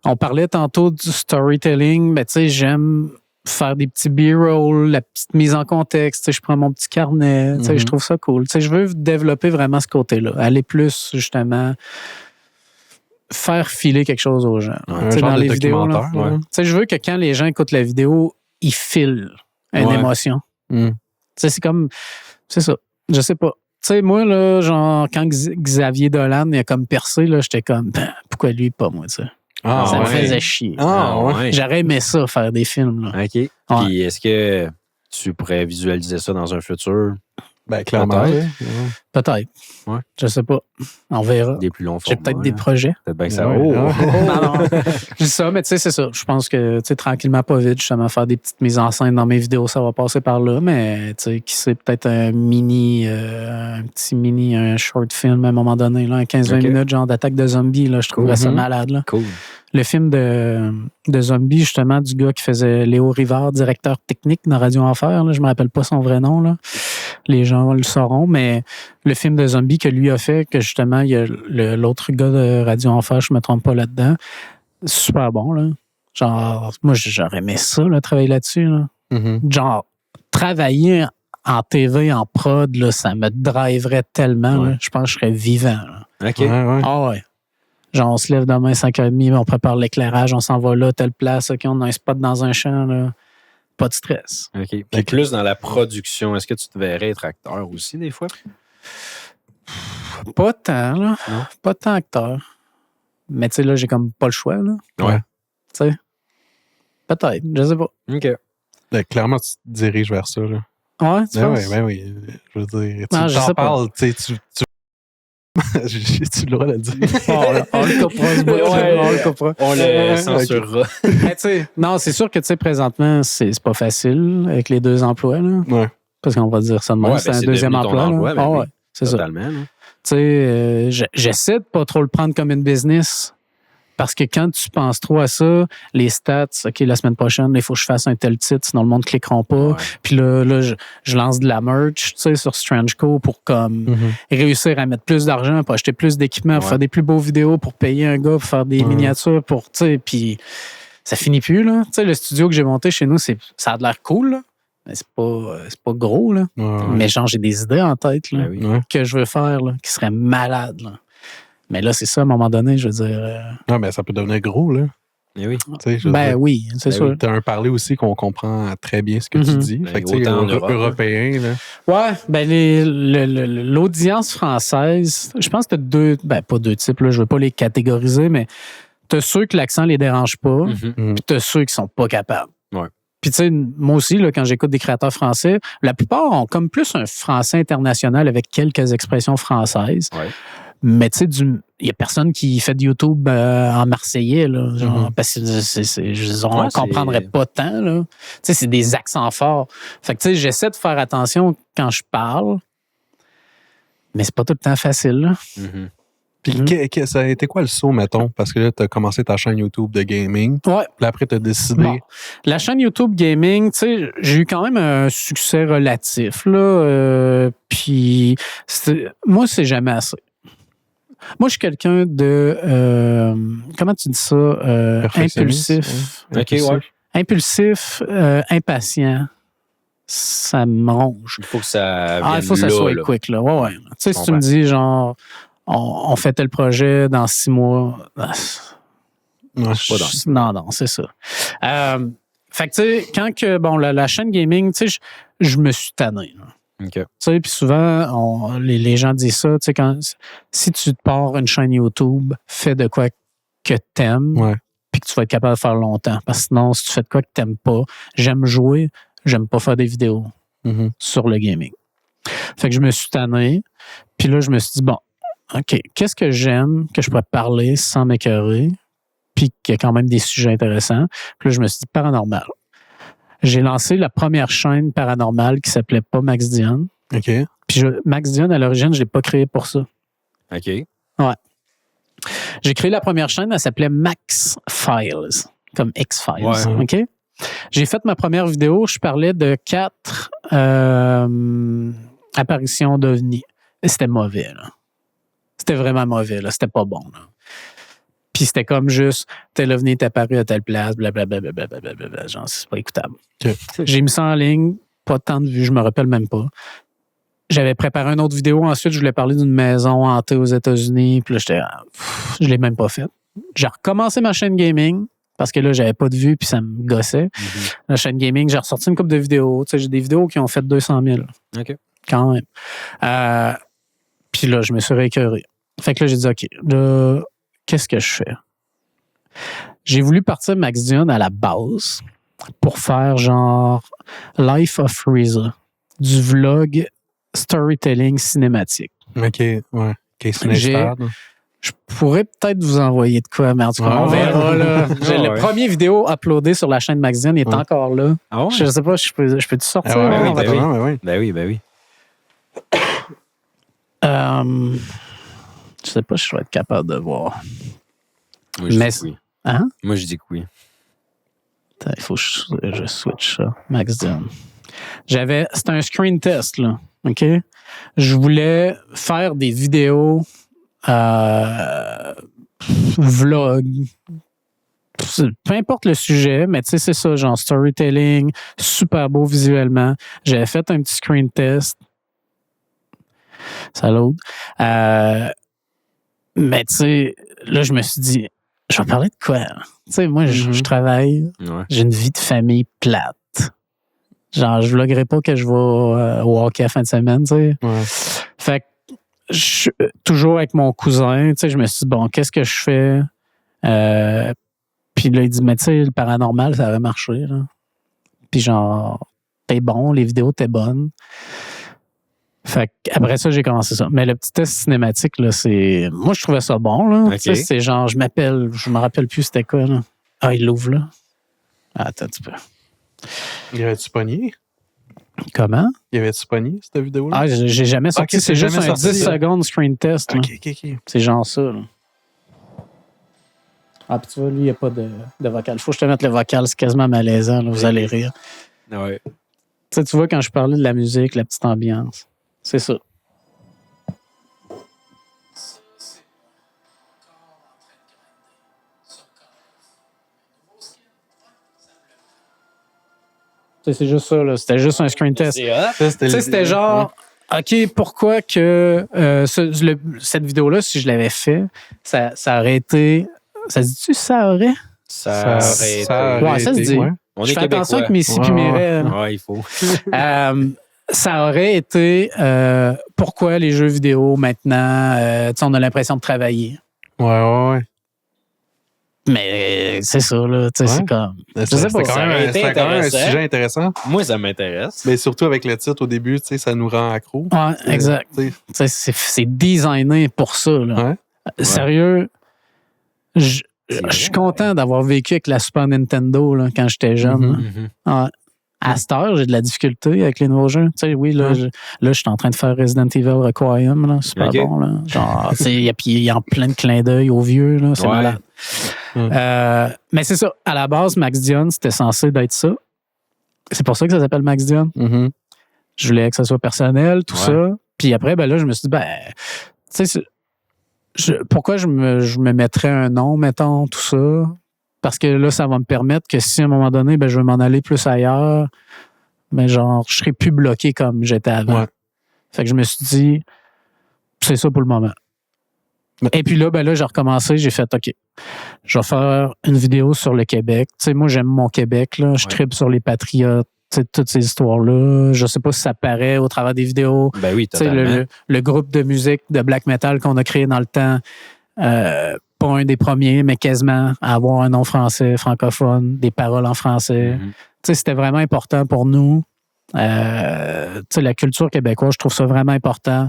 on parlait tantôt du storytelling, mais tu sais, j'aime faire des petits B-roll, la petite mise en contexte, tu sais, je prends mon petit carnet, tu sais, je trouve ça cool. Tu sais, je veux développer vraiment ce côté-là, aller plus, justement, faire filer quelque chose aux gens. Ouais, tu sais, dans les vidéos, là. Tu sais, je veux que quand les gens écoutent la vidéo, ils filent une émotion. sais, c'est ça. Je sais pas. Tu sais, moi, là, genre, quand Xavier Dolan il a comme percé, là, j'étais comme, pourquoi lui, pas moi, tu sais. Ah, Ça me ouais. faisait chier. Ah, ouais. J'aurais aimé ça, faire des films, là. OK. Puis est-ce que tu pourrais visualiser ça dans un futur? Ben, clairement. Peut-être. Peut-être. Ouais. Je sais pas. On verra. Des plus longs J'ai formats. peut-être des là. projets. Peut-être bien que ça. Ouais. Oh! Non. Je dis ça, mais tu sais, c'est ça. Je pense que, tu sais, tranquillement, pas vite, justement, faire des petites mises en scène dans mes vidéos, ça va passer par là. Mais, tu sais, qui sait, peut-être un short film à un moment donné, là, un 15-20 minutes, genre d'attaque de zombies, là. Je trouverais ça malade, là. Cool. Le film de zombies, justement, du gars qui faisait Léo Rivard, directeur technique dans Radio Enfer, là. Je me rappelle pas son vrai nom, là. Les gens le sauront, mais le film de zombies que lui a fait, que justement, il y a l'autre gars de Radio Enfer, je me trompe pas là-dedans, super bon, là. Genre, moi, j'aurais aimé ça, là, travailler là-dessus, là. Mhm. Genre, travailler en TV, en prod, là, ça me driverait tellement, là. Je pense que je serais vivant, là. OK. Ouais. Ah ouais. Genre, on se lève demain 5h30, on prépare l'éclairage, on s'en va là, telle place, OK, on a un spot dans un champ, là. Pas de stress. OK. Puis plus dans la production, est-ce que tu te verrais être acteur aussi, des fois? Pas tant, là. Non. Pas tant acteur. Mais tu sais, là, j'ai comme pas le choix, là. Ouais. Tu sais. Peut-être, je sais pas. OK. Ben, clairement, tu te diriges vers ça, là. Ouais, tu penses? Oui. Je veux dire, Non, je tu sais t'en pas. parles, tu sais, j'ai-tu le droit de le dire? On le coupera, ce bout. Ouais, on le coupera. On le censurera. Mais tu sais, non, c'est sûr que, tu sais, présentement, c'est pas facile avec les 2 emplois, là. Ouais. Parce qu'on va dire ça de même, Ouais, c'est ben, un c'est deuxième devenu ton emploi. emploi, là. ben Ah oui. ouais, c'est ça. Totalement. Là. Tu sais, j'essaie de pas trop le prendre comme une business. Parce que quand tu penses trop à ça, les stats, OK, la semaine prochaine, il faut que je fasse un tel titre, sinon le monde ne cliqueront pas. Ouais. Puis là je lance de la merch, tu sais, sur Strangeco pour comme réussir à mettre plus d'argent, pour acheter plus d'équipements, pour faire des plus beaux vidéos, pour payer un gars, pour faire des miniatures, pour, tu sais, puis ça finit plus, là. Tu sais, le studio que j'ai monté chez nous, ça a de l'air cool, là. Mais c'est pas gros, là. Mais genre, j'ai des idées en tête, là, Ben oui. Ouais. que je veux faire, là, qui seraient malades, là. Mais là, c'est ça, à un moment donné, je veux dire... Non, mais ça peut devenir gros, là. Mais oui. Tu sais, je veux Ben dire, oui, c'est sûr. t'as un parler aussi qu'on comprend très bien ce que tu dis. Ben, Fait que, tu sais, autant en Europe, européen, là. Ouais, ben l'audience française, je pense que t'as pas deux types, là, je veux pas les catégoriser, mais t'as ceux que l'accent les dérange pas, Mhm. puis t'as ceux qui sont pas capables. Ouais. Puis tu sais, moi aussi, là, quand j'écoute des créateurs français, la plupart ont comme plus un français international avec quelques expressions françaises. Ouais. Mais tu sais, il y a personne qui fait de YouTube en marseillais, là, genre, parce que on comprendrait pas tant, là. Tu sais, c'est des accents forts. Fait que tu sais, j'essaie de faire attention quand je parle, mais c'est pas tout le temps facile, là. Mhm. Puis ça a été quoi le saut, mettons? Parce que là, t'as commencé ta chaîne YouTube de gaming. Ouais. Puis après, t'as décidé... Bon. La chaîne YouTube Gaming, tu sais, j'ai eu quand même un succès relatif, là. Puis, moi, c'est jamais assez. Moi, je suis quelqu'un de... comment tu dis ça? Perfectionniste, Impulsif. ouais. OK, ouais. Impulsif, impatient. Ça me ronge. Il faut que ça vienne Il faut que ça là, soit là. quick, là. Ouais. Tu sais, si tu comprends. me dis, genre, on fait tel projet dans 6 mois... Ouais. Non, c'est ça. Fait que, tu sais, quand que, bon, la chaîne gaming, tu sais, je me suis tanné, là. OK. Tu sais, puis souvent, les gens disent ça, tu sais, si tu te pars une chaîne YouTube, fais de quoi que t'aimes, Ouais. puis que tu vas être capable de faire longtemps. Parce que sinon, si tu fais de quoi que t'aimes pas, j'aime jouer, j'aime pas faire des vidéos Mhm. sur le gaming. Fait que je me suis tanné, puis là, je me suis dit, bon, OK, qu'est-ce que j'aime que je pourrais parler sans m'écœurer, puis qu'il y a quand même des sujets intéressants. Puis là, je me suis dit, paranormal. J'ai lancé la première chaîne paranormale qui s'appelait pas Max Dion. OK. Puis Max Dion, à l'origine, je ne l'ai pas créé pour ça. OK. J'ai créé la première chaîne, elle s'appelait Max Files, comme X-Files. Ouais. OK? J'ai fait ma première vidéo, je parlais de 4 apparitions d'OVNI. Et c'était mauvais, là. C'était vraiment mauvais, là. C'était pas bon, là. Puis c'était comme juste, tel OVNI est apparu à telle place, blablabla, blablabla, genre, c'est pas écoutable. OK. J'ai mis ça en ligne, pas tant de vues, je me rappelle même pas. J'avais préparé une autre vidéo, ensuite je voulais parler d'une maison hantée aux États-Unis, puis là je l'ai même pas faite. J'ai recommencé ma chaîne gaming, Parce que là, j'avais pas de vues puis ça me gossait. La chaîne gaming, j'ai ressorti une couple de vidéos. Tu sais, j'ai des vidéos qui ont fait 200 000. OK. Quand même. Puis là, je me suis réécœuré. Fait que là, j'ai dit, OK, là, qu'est-ce que je fais? J'ai voulu partir Max Dion à la base pour faire genre Life of Reza, du vlog storytelling cinématique. OK, ouais. Casey Neistat. Je pourrais peut-être vous envoyer de quoi, mais en tout cas, on verra. Là. Le premier vidéo uploadé sur la chaîne Max Dion est encore là. Ah ouais? Je sais pas, je peux-tu sortir? Oui. Je sais pas si je vais être capable de voir. Moi, je dis que oui. Hein? Moi, je dis que oui. Il faut que je switch ça. Max Dion. C'était un screen test, là. OK? Je voulais faire des vidéos vlog. Peu importe le sujet, mais tu sais, c'est ça, genre storytelling, super beau visuellement. J'avais fait un petit screen test. Ça l'autre. Mais tu sais, là, je me suis dit, je vais parler de quoi? Tu sais, moi, je travaille, j'ai une vie de famille plate. Genre, je vloguerai pas que je vais au hockey à la fin de semaine, tu sais. Ouais. Fait que, toujours avec mon cousin, tu sais, je me suis dit, bon, qu'est-ce que je fais? Puis là, il dit, mais tu sais, le paranormal, ça aurait marché, là. Puis genre, t'es bon, les vidéos, t'es bonnes. Fait qu'après ça, j'ai commencé ça. Mais le petit test cinématique, là, c'est... Moi, je trouvais ça bon, là. Okay. Tu sais, c'est genre, je me rappelle plus c'était quoi, là. Ah, il l'ouvre, là. Attends un petit peu. Y avait-tu pogné? Comment? Y avait-tu pogné, cette vidéo-là? Ah, j'ai jamais sorti. Okay, c'est juste un 10 secondes screen test. Là. OK. C'est genre ça, là. Ah, puis tu vois, lui, il n'y a pas de vocal. Il faut que je te mette le vocal, c'est quasiment malaisant, là. Vous allez rire. Ouais. Tu sais, tu vois, quand je parlais de la musique, la petite ambiance, c'est ça. C'est juste ça, là. C'était juste un screen test. C'était genre, OK, pourquoi que cette vidéo-là, si je l'avais fait, ça aurait été... Ça se dit-tu ça aurait? Ça aurait été... Ouais, ça se dit. Ouais. On je est fais québécois. attention avec mes si puis mes raies. Ouais, il faut. Ça aurait été pourquoi les jeux vidéo maintenant, on a l'impression de travailler. Ouais. Mais c'est ça, là. C'est comme. C'est quand même un sujet intéressant. Moi, ça m'intéresse. Mais surtout avec le titre au début, ça nous rend accro. Ouais, exact. C'est designé pour ça, là. Ouais. Sérieux, je suis content d'avoir vécu avec la Super Nintendo là, quand j'étais jeune. Ouais. À cette heure, j'ai de la difficulté avec les nouveaux jeux. Tu sais, oui, là, je suis en train de faire Resident Evil Requiem, là, super bon. Là. Genre, il y a plein de clins d'œil aux vieux, là, c'est malade. Mais c'est ça. À la base, Max Dion, c'était censé d'être ça. C'est pour ça que ça s'appelle Max Dion. Je voulais que ça soit personnel, tout ça. Puis après, ben là, je me suis dit, tu sais, pourquoi je me mettrais un nom, mettons, tout ça? Parce que là, ça va me permettre que si à un moment donné, je vais m'en aller plus ailleurs, mais genre, je serai plus bloqué comme j'étais avant. Ouais. Fait que je me suis dit, c'est ça pour le moment. Et puis là, j'ai recommencé, j'ai fait, OK, je vais faire une vidéo sur le Québec. Tu sais, moi, j'aime mon Québec, là. Je tripe sur les patriotes, toutes ces histoires-là. Je sais pas si ça paraît au travers des vidéos. Ben oui, totalement. Le groupe de musique de black metal qu'on a créé dans le temps, pas un des premiers, mais quasiment à avoir un nom français, francophone, des paroles en français. Tu sais, c'était vraiment important pour nous. Tu sais, la culture québécoise, je trouve ça vraiment important.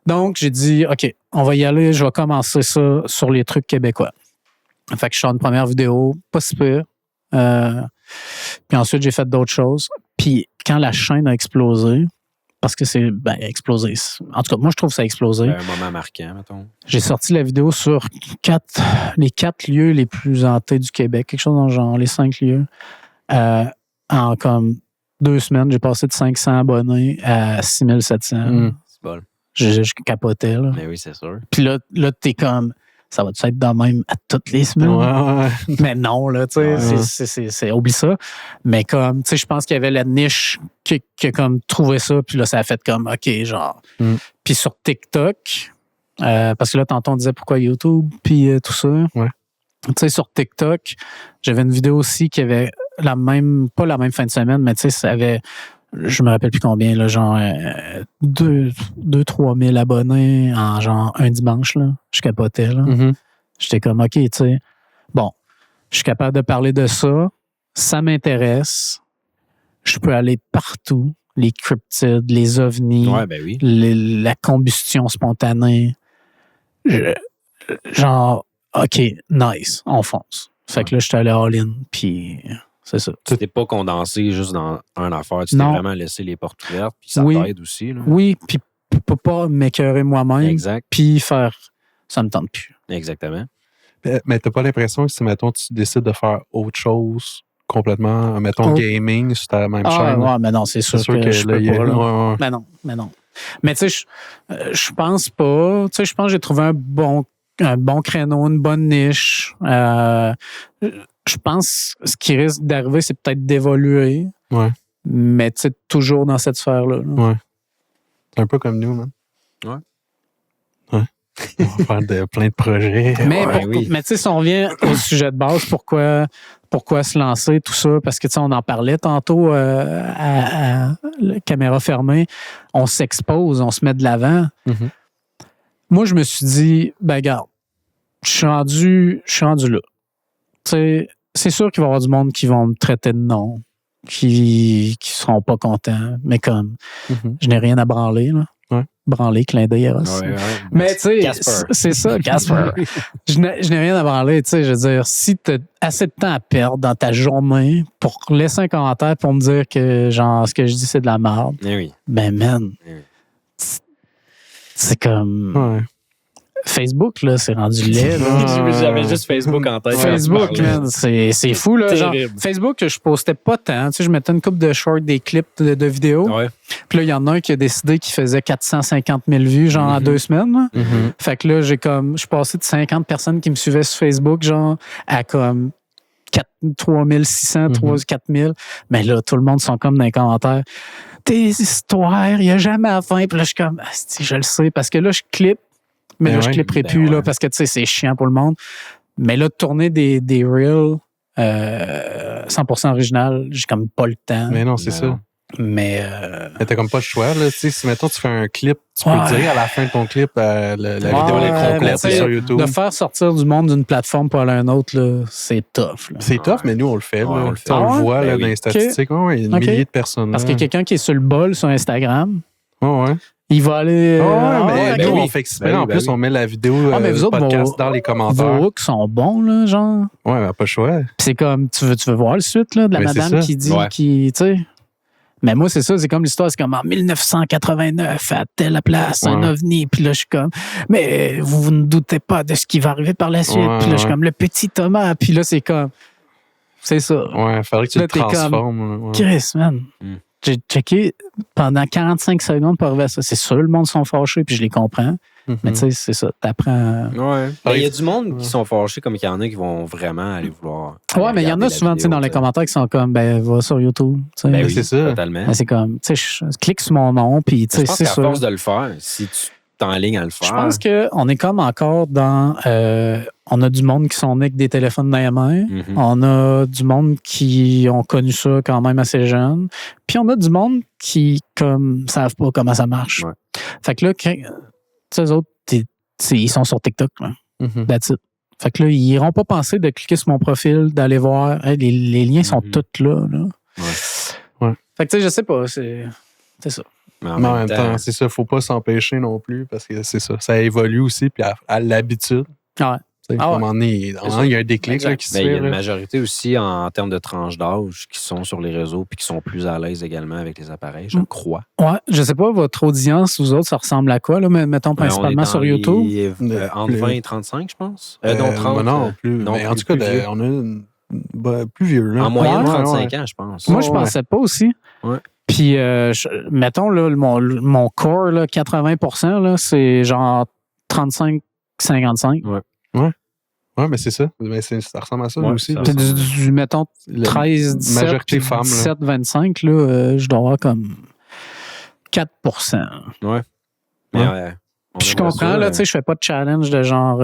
Donc, j'ai dit, OK, on va y aller, je vais commencer ça sur les trucs québécois. Fait que je sors une première vidéo, pas si peu. Puis ensuite, j'ai fait d'autres choses. Puis quand la chaîne a explosé, parce que c'est explosé. En tout cas, moi, je trouve que ça a explosé. Un moment marquant, mettons. J'ai sorti la vidéo sur les 4 lieux les plus hantés du Québec, quelque chose dans le genre, les 5 lieux. En comme 2 semaines, j'ai passé de 500 abonnés à 6700. C'est bon. Je capotais, là. Mais oui, c'est sûr. Puis là t'es comme, ça va-tu être de même à toutes les semaines? Ouais. Mais non, là, tu sais, c'est oublie ça. Mais comme, tu sais, je pense qu'il y avait la niche qui a comme trouvé ça, puis là, ça a fait comme, OK, genre. Puis sur TikTok, parce que là, tantôt, on disait pourquoi YouTube, puis tout ça. Ouais. Tu sais, sur TikTok, j'avais une vidéo aussi qui avait pas la même fin de semaine, mais tu sais, ça avait, je me rappelle plus combien, là, genre 2-3 000 abonnés en genre un dimanche, là. Je capotais, là. Mhm. J'étais comme, OK, tu sais, bon, je suis capable de parler de ça, ça m'intéresse, je peux aller partout, les cryptides, les ovnis, Ouais, ben oui. la combustion spontanée. Genre, OK, nice, on fonce. Fait que là, j'étais allé all-in, puis c'est ça. Tu t'es pas condensé juste dans une affaire. Tu t'es Non. vraiment laissé les portes ouvertes, puis ça Oui. t'aide aussi. Là. Oui, puis pour pas m'écœurer moi-même, Exact. puis faire, ça me tente plus. Exactement. Mais t'as pas l'impression que si, mettons, tu décides de faire autre chose complètement, mettons, gaming sur ta même chaîne. Ouais, mais non, c'est sûr que je peux pas, là. Mais non. Mais tu sais, je pense pas. Tu sais, je pense que j'ai trouvé un bon créneau, une bonne niche. Je pense que ce qui risque d'arriver, c'est peut-être d'évoluer. Ouais. Mais tu sais, toujours dans cette sphère-là. Ouais. C'est un peu comme nous, man. Ouais. On va faire plein de projets. Mais, oui. mais tu sais, si on revient au sujet de base, pourquoi se lancer, tout ça? Parce que, tu sais, on en parlait tantôt à la caméra fermée. On s'expose, on se met de l'avant. Mhm. Moi, je me suis dit, ben, regarde, je suis rendu là. Tu sais, c'est sûr qu'il va y avoir du monde qui vont me traiter de non, qui seront pas contents, mais comme, je n'ai rien à branler, là. Ouais. Branler, clin d'œil, Eros. Ouais. Mais tu sais, Casper. c'est ça, Casper. Je n'ai rien à branler, tu sais, je veux dire, si tu as assez de temps à perdre dans ta journée pour laisser un commentaire pour me dire que, genre, ce que je dis, c'est de la merde, Eh oui. ben, man, Eh oui. c'est comme... Ouais. Facebook, là, c'est rendu laid, là. J'avais juste Facebook en tête. Facebook, man, c'est fou, là. Genre, Terrible. Facebook, je postais pas tant. Tu sais, je mettais une couple de shorts, des clips de vidéos. Ouais. Puis là, il y en a un qui a décidé qu'il faisait 450 000 vues, genre, en 2 semaines. Là. Mhm. Fait que là, je suis passé de 50 personnes qui me suivaient sur Facebook, genre, à comme 3600, 4000. Mais là, tout le monde sont comme dans les commentaires. Tes histoires, il n'y a jamais à fin. Puis là, je suis comme, asti, je le sais. Parce que là, je clippe. Mais là, je clipperai plus, là, parce que, tu sais, c'est chiant pour le monde. Mais là, de tourner des reels 100% original, j'ai comme pas le temps. Mais non, c'est ça. Mais t'as comme pas le choix, là. Tu sais, si, mettons, tu fais un clip, tu peux dire à la fin de ton clip, la vidéo est complète sur YouTube. De faire sortir du monde d'une plateforme pour aller à une autre, là, c'est tough. Là. C'est tough, mais nous, on le fait. Ouais, là. on le fait. On le voit là, oui. dans les statistiques. Il y a une millier de personnes. Parce qu'il y a quelqu'un qui est sur le bol sur Instagram. Ouais. Il va aller. Mais nous, oui. on fait exprès. En plus, on met la vidéo mais vous autres, podcast dans les commentaires. Vos hooks sont bons, là, genre. Ouais, mais pas le choix. Puis c'est comme, tu veux voir le suite, là, de la Mais c'est madame ça. qui dit, Ouais. tu sais. Mais moi, c'est ça, c'est comme l'histoire, c'est comme en 1989, à telle place, un ovni. Puis là, je suis comme, mais vous ne doutez pas de ce qui va arriver par la suite. Puis là, je suis comme, le petit Thomas. Puis là, c'est comme, c'est ça. Ouais, il faudrait que tu Là, le t'es comme, transformes. Ouais. Chris, man. J'ai checké pendant 45 secondes pour arriver à ça. C'est sûr, le monde sont fâchés, puis je les comprends. Mais tu sais, c'est ça. T'apprends. Ouais. Il y a du monde qui sont fâchés, comme il y en a qui vont vraiment aller vouloir. Ouais, mais il y en a souvent, tu sais, dans les commentaires qui sont comme, ben, va sur YouTube. Tu sais. Ben oui, c'est ça. Totalement. Ben, c'est comme, tu sais, je clique sur mon nom, puis tu Je sais, pense c'est qu'à sûr. force de le faire, si tu t'enlignes à le faire. Je pense qu'on est comme encore dans. On a du monde qui sont nés avec des téléphones dans les mains. On a du monde qui ont connu ça quand même assez jeune. Puis on a du monde qui, comme, savent pas comment ça marche. Ouais. Fait que là, eux autres, ils sont sur TikTok, là. That's it. Fait que là, ils n'iront pas penser de cliquer sur mon profil, d'aller voir. Hey, les liens sont tous là. Ouais. Fait que tu sais, je sais pas. C'est ça. Mais en même temps, c'est ça. Faut pas s'empêcher non plus parce que c'est ça. Ça évolue aussi. Puis à l'habitude. Ouais. À un moment donné, il y a un déclic là, qui se fait. Il y a une là. majorité aussi en termes de tranche d'âge qui sont sur les réseaux puis qui sont plus à l'aise également avec les appareils, je crois. Ouais, je sais pas, votre audience, vous autres, ça ressemble à quoi, là? Mettons principalement sur YouTube? Entre 20 et 35, je pense. Non, 30. Non, plus. Non, mais en plus tout cas, vieux. on a plus vieux. Là. En moyenne, Ouais, 35 ans, je pense. Moi, je pensais pas aussi. Ouais. Puis, mettons, là, mon core, là, 80%, là, c'est genre 35-55. Ouais, mais c'est ça. Mais ça ressemble à ça aussi. ça là. C'est du, mettons, 13, 17, majorité femme, là. 17, 25, là, je dois avoir comme 4%. Ouais. Mais Puis je comprends, là, tu sais, je fais pas de challenge de genre.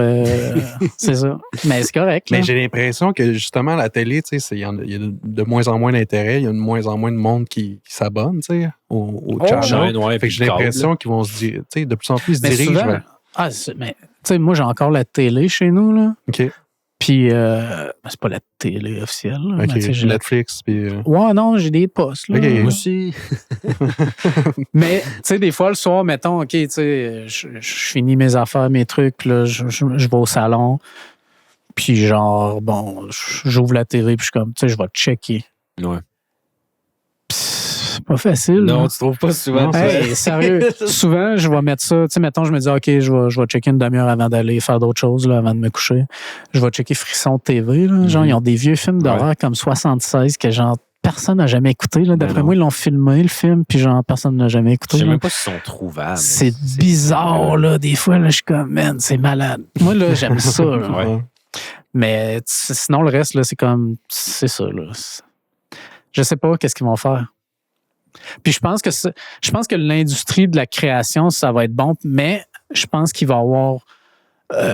C'est ça. Mais c'est correct. Là. Mais j'ai l'impression que justement, la télé, tu sais, il y a de moins en moins d'intérêt, il y a de moins en moins de monde qui s'abonne, tu sais, au channel. Ouais, Fait que j'ai l'impression qu'ils vont se dire, tu sais, de plus en plus, ils se dirigent souvent, vers. mais tu sais, moi, j'ai encore la télé chez nous, là. OK. Puis, c'est pas la télé officielle. Là, OK. mais, j'ai Netflix, puis. Ouais, non, j'ai des postes. Là. OK. Moi aussi. Mais, tu sais, des fois, le soir, mettons, OK, tu sais, je finis mes affaires, mes trucs, puis là, je vais au salon. Puis, genre, bon, j'ouvre la télé, puis je suis comme, tu sais, je vais checker. Ouais. C'est pas facile. Non, là. tu trouves pas souvent. Hey, sérieux. Souvent, je vais mettre ça. Tu sais, mettons, je me dis, OK, je vais checker une demi-heure avant d'aller faire d'autres choses, là, avant de me coucher. Je vais checker Frisson TV. Là. Genre, ils ont des vieux films d'horreur comme 76 que, genre, personne n'a jamais écouté. Là. D'après moi, ils l'ont filmé, le film, puis, genre, personne n'a jamais écouté. Je sais là. même pas s'ils sont trouvables. C'est bizarre, là. Des fois, là, je suis comme, man, c'est malade. Moi, là, j'aime ça. Là. Ouais. Mais sinon, le reste, là, c'est comme, c'est ça, là. Je sais pas qu'est-ce qu'ils vont faire. Puis je pense que l'industrie de la création, ça va être bon, mais je pense qu'il va y avoir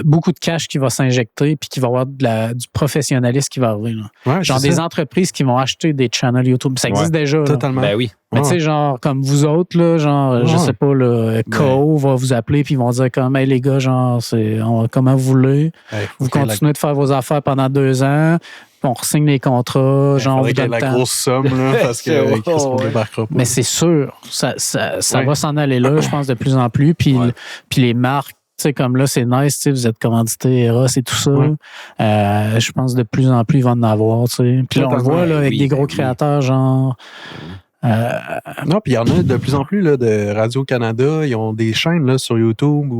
beaucoup de cash qui va s'injecter puis qu'il va y avoir du professionnalisme qui va arriver. Là. Ouais, genre c'est des ça. entreprises qui vont acheter des channels YouTube. Ça existe déjà. Là. Totalement. Ben oui. Mais tu sais, genre, comme vous autres, là, genre, je sais pas, là, Co va vous appeler puis ils vont dire comme, hey, les gars, genre, comment vous voulez. Hey, Vous continuez de faire vos affaires pendant 2 ans. On re-signe les contrats, genre, on vous donne la le temps. grosse somme, là, parce que Chris, on débarquera pas. Mais c'est sûr, ça va s'en aller là, je pense, de plus en plus. Puis, puis les marques, tu sais, comme là, c'est nice, tu sais, vous êtes commandité Eros et tout ça. Ouais. Je pense de plus en plus, ils vont en avoir, tu sais. Puis là, on le voit, là, avec des gros créateurs, genre... Non, puis il y en a de plus en plus là, de Radio-Canada. Ils ont des chaînes là, sur YouTube ou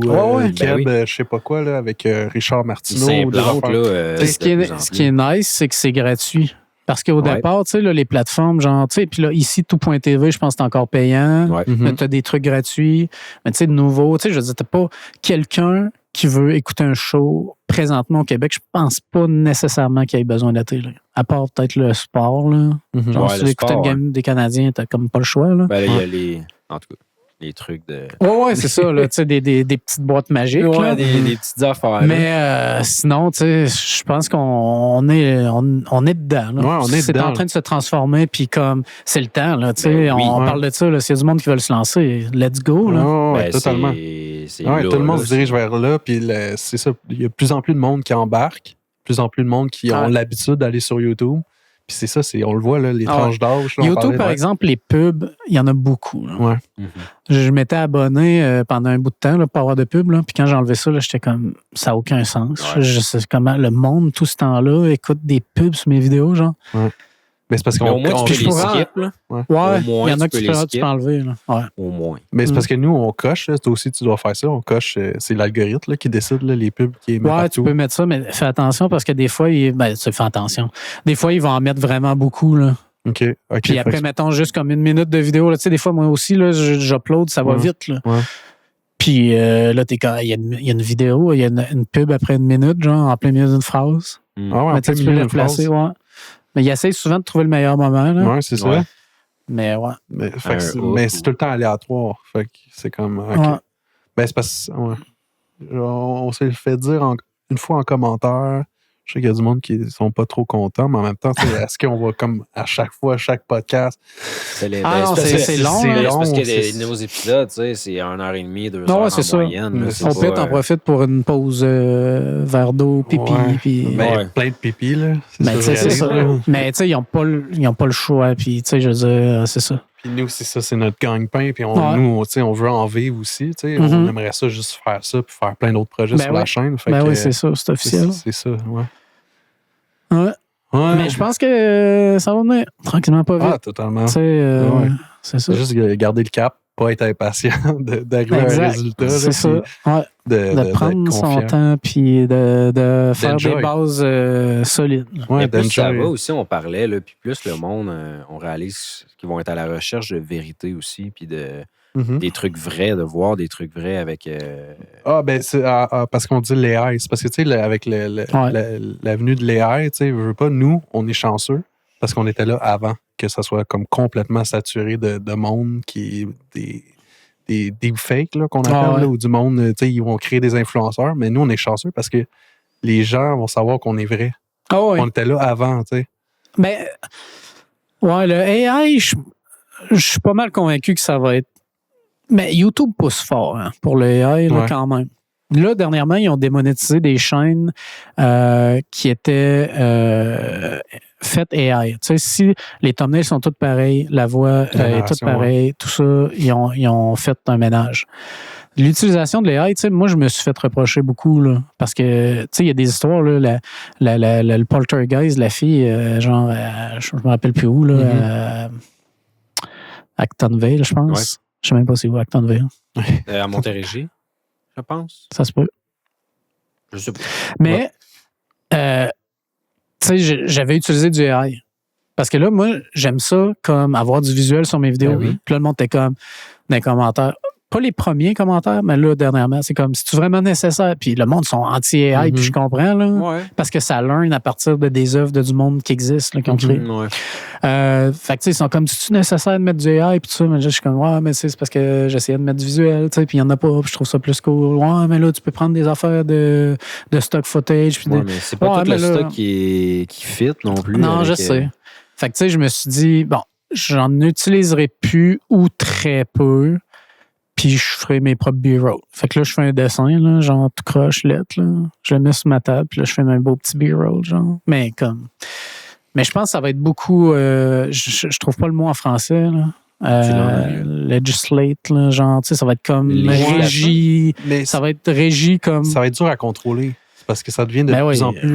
Keb, je sais pas quoi, là, avec Richard Martineau. Ce qui est nice, c'est que c'est gratuit. Parce qu'au départ, tu sais, là, les plateformes, genre, tu sais, puis là, ici, tout.tv, je pense que c'est encore payant. Ouais. Mais tu as des trucs gratuits. Mais tu sais, de nouveau, tu sais, je veux dire, t'as pas quelqu'un qui veut écouter un show présentement au Québec. Je pense pas nécessairement qu'il ait besoin de la télé. À part peut-être le sport, là. Genre, si tu veux écouter une game des Canadiens, t'as comme pas le choix, là. Ben, là, il y a en tout cas, les trucs de... Ouais, c'est ça, là, tu sais, des petites boîtes magiques, là. Des petites affaires. Mais sinon, tu sais, je pense qu'on est dedans. Là. Ouais, c'est en train de se transformer, puis comme c'est le temps, là, tu sais, on parle de ça, là, s'il y a du monde qui veut se lancer, let's go, là. Ouais, totalement. Tout le monde se dirige vers là, puis c'est ça, il y a de plus en plus de monde qui embarque, de plus en plus de monde qui ont l'habitude d'aller sur YouTube. Puis c'est ça, on le voit, là, les tranches d'âge. Là, YouTube, par exemple, les pubs, il y en a beaucoup. Là. Ouais. Je m'étais abonné pendant un bout de temps là, pour avoir de pubs. Là, puis quand j'ai enlevé ça, là, j'étais comme, ça n'a aucun sens. Ouais. Je sais comment le monde, tout ce temps-là, écoute des pubs sur mes vidéos, genre. Ouais. Mais c'est parce qu'on... au moins, tu peux les skip, là. Ouais, il y en a que tu peux enlever. Là. Ouais. Au moins. Mais c'est parce que nous, on coche. Là, toi aussi, tu dois faire ça. On coche. C'est l'algorithme là, qui décide là, les pubs qui émettent partout. Tu peux mettre ça, mais fais attention parce que des fois, fais attention. Des fois, ils vont en mettre vraiment beaucoup. Là. OK. Puis après, mettons juste comme 1 minute de vidéo. Là, tu sais, des fois, moi aussi, là, j'upload, ça va vite. Là. Ouais. Puis là, il y a une vidéo, il y a une pub après 1 minute, genre en plein milieu d'une phrase. Ah ouais, mais tu peux le replacer, Mais il essaie souvent de trouver le meilleur moment. Là. Ouais, c'est ça. Ouais. Mais ouais. Mais c'est tout le temps aléatoire. Fait que c'est comme... OK. Ouais. Ben, c'est parce que... Ouais. On s'est fait dire une fois en commentaire... Je sais qu'il y a du monde qui sont pas trop contents, mais en même temps, est-ce qu'on va comme à chaque fois, à chaque podcast... C'est long. C'est parce que les nouveaux épisodes, tu sais, c'est 1h30, 2 heures en moyenne. On peut en profite pour une pause verre d'eau, pipi. Puis, plein de pipi, là. Mais tu sais, c'est ça. Mais tu sais, ils n'ont pas le choix. Puis tu sais, je veux dire, c'est ça. Puis nous, c'est ça, c'est notre gagne-pain. Puis nous, on veut en vivre aussi. On aimerait ça juste faire ça puis faire plein d'autres projets sur la chaîne. Fait oui, c'est ça, c'est officiel. C'est ça, ouais. Mais je pense que ça va venir tranquillement pas vite. Ah, totalement. C'est ça. Juste garder le cap, pas être impatient d'arriver à un résultat. C'est ça. Ouais. De prendre son temps puis de faire des bases solides. Ouais, plus ça va aussi, on parlait, là, puis plus le monde, on réalise qu'ils vont être à la recherche de vérité aussi, puis des trucs vrais, de voir des trucs vrais avec... c'est parce qu'on dit l'AI. C'est parce que, tu sais, avec l'avenue de l'AI, tu sais, je veux pas, nous, on est chanceux parce qu'on était là avant que ça soit comme complètement saturé de monde qui... deepfakes là, qu'on appelle, là, ou du monde, tu sais, ils vont créer des influenceurs, mais nous, on est chanceux parce que les gens vont savoir qu'on est vrai. Oh, oui. On était là avant, tu sais. Mais, ouais, le AI, je suis pas mal convaincu que ça va être. Mais YouTube pousse fort pour le AI, là, quand même. Là, dernièrement, ils ont démonétisé des chaînes qui étaient faites AI. Tu sais, si les thumbnails sont toutes pareils, la voix est toute pareille, tout ça, ils ont fait un ménage. L'utilisation de l'AI, tu sais, moi, je me suis fait reprocher beaucoup, là, parce que, tu sais, il y a des histoires, là, le poltergeist, la fille, genre, je me rappelle plus où, là, Actonville, je pense. Ouais. Je sais même pas c'est où, Actonville. À Montérégie, je pense. Ça se peut. Je sais pas. Mais, tu sais, j'avais utilisé du AI. Parce que là, moi, j'aime ça comme avoir du visuel sur mes vidéos. Oui. Puis là, le monde était comme dans les commentaires. Pas les premiers commentaires, mais là, dernièrement, c'est comme, c'est vraiment nécessaire. Puis le monde sont anti-AI, puis je comprends, là. Ouais. Parce que ça learn à partir de des œuvres du monde qui existent, là, qui ont créé. Ouais. Fait que, tu sais, ils sont comme, c'est-tu nécessaire de mettre du AI, puis tout ça. Mais je suis comme, ouais, mais c'est parce que j'essayais de mettre du visuel, tu sais, puis il n'y en a pas, puis je trouve ça plus cool. Ouais, mais là, tu peux prendre des affaires de stock footage. Puis mais c'est pas tout le stock qui fit non plus. Non, je sais. Fait que, tu sais, je me suis dit, bon, j'en utiliserai plus ou très peu, puis je ferai mes propres B-roll. Fait que là, je fais un dessin, là, genre tout croche, lettre, là. Je le mets sur ma table, puis là, je fais un beau petit B-roll, genre. Mais je pense que ça va être beaucoup. Je trouve pas le mot en français, là. Legislate, là, genre, tu sais, ça va être comme régi. Mais ça va être régi comme. Ça va être dur à contrôler. Parce que ça devient de plus en plus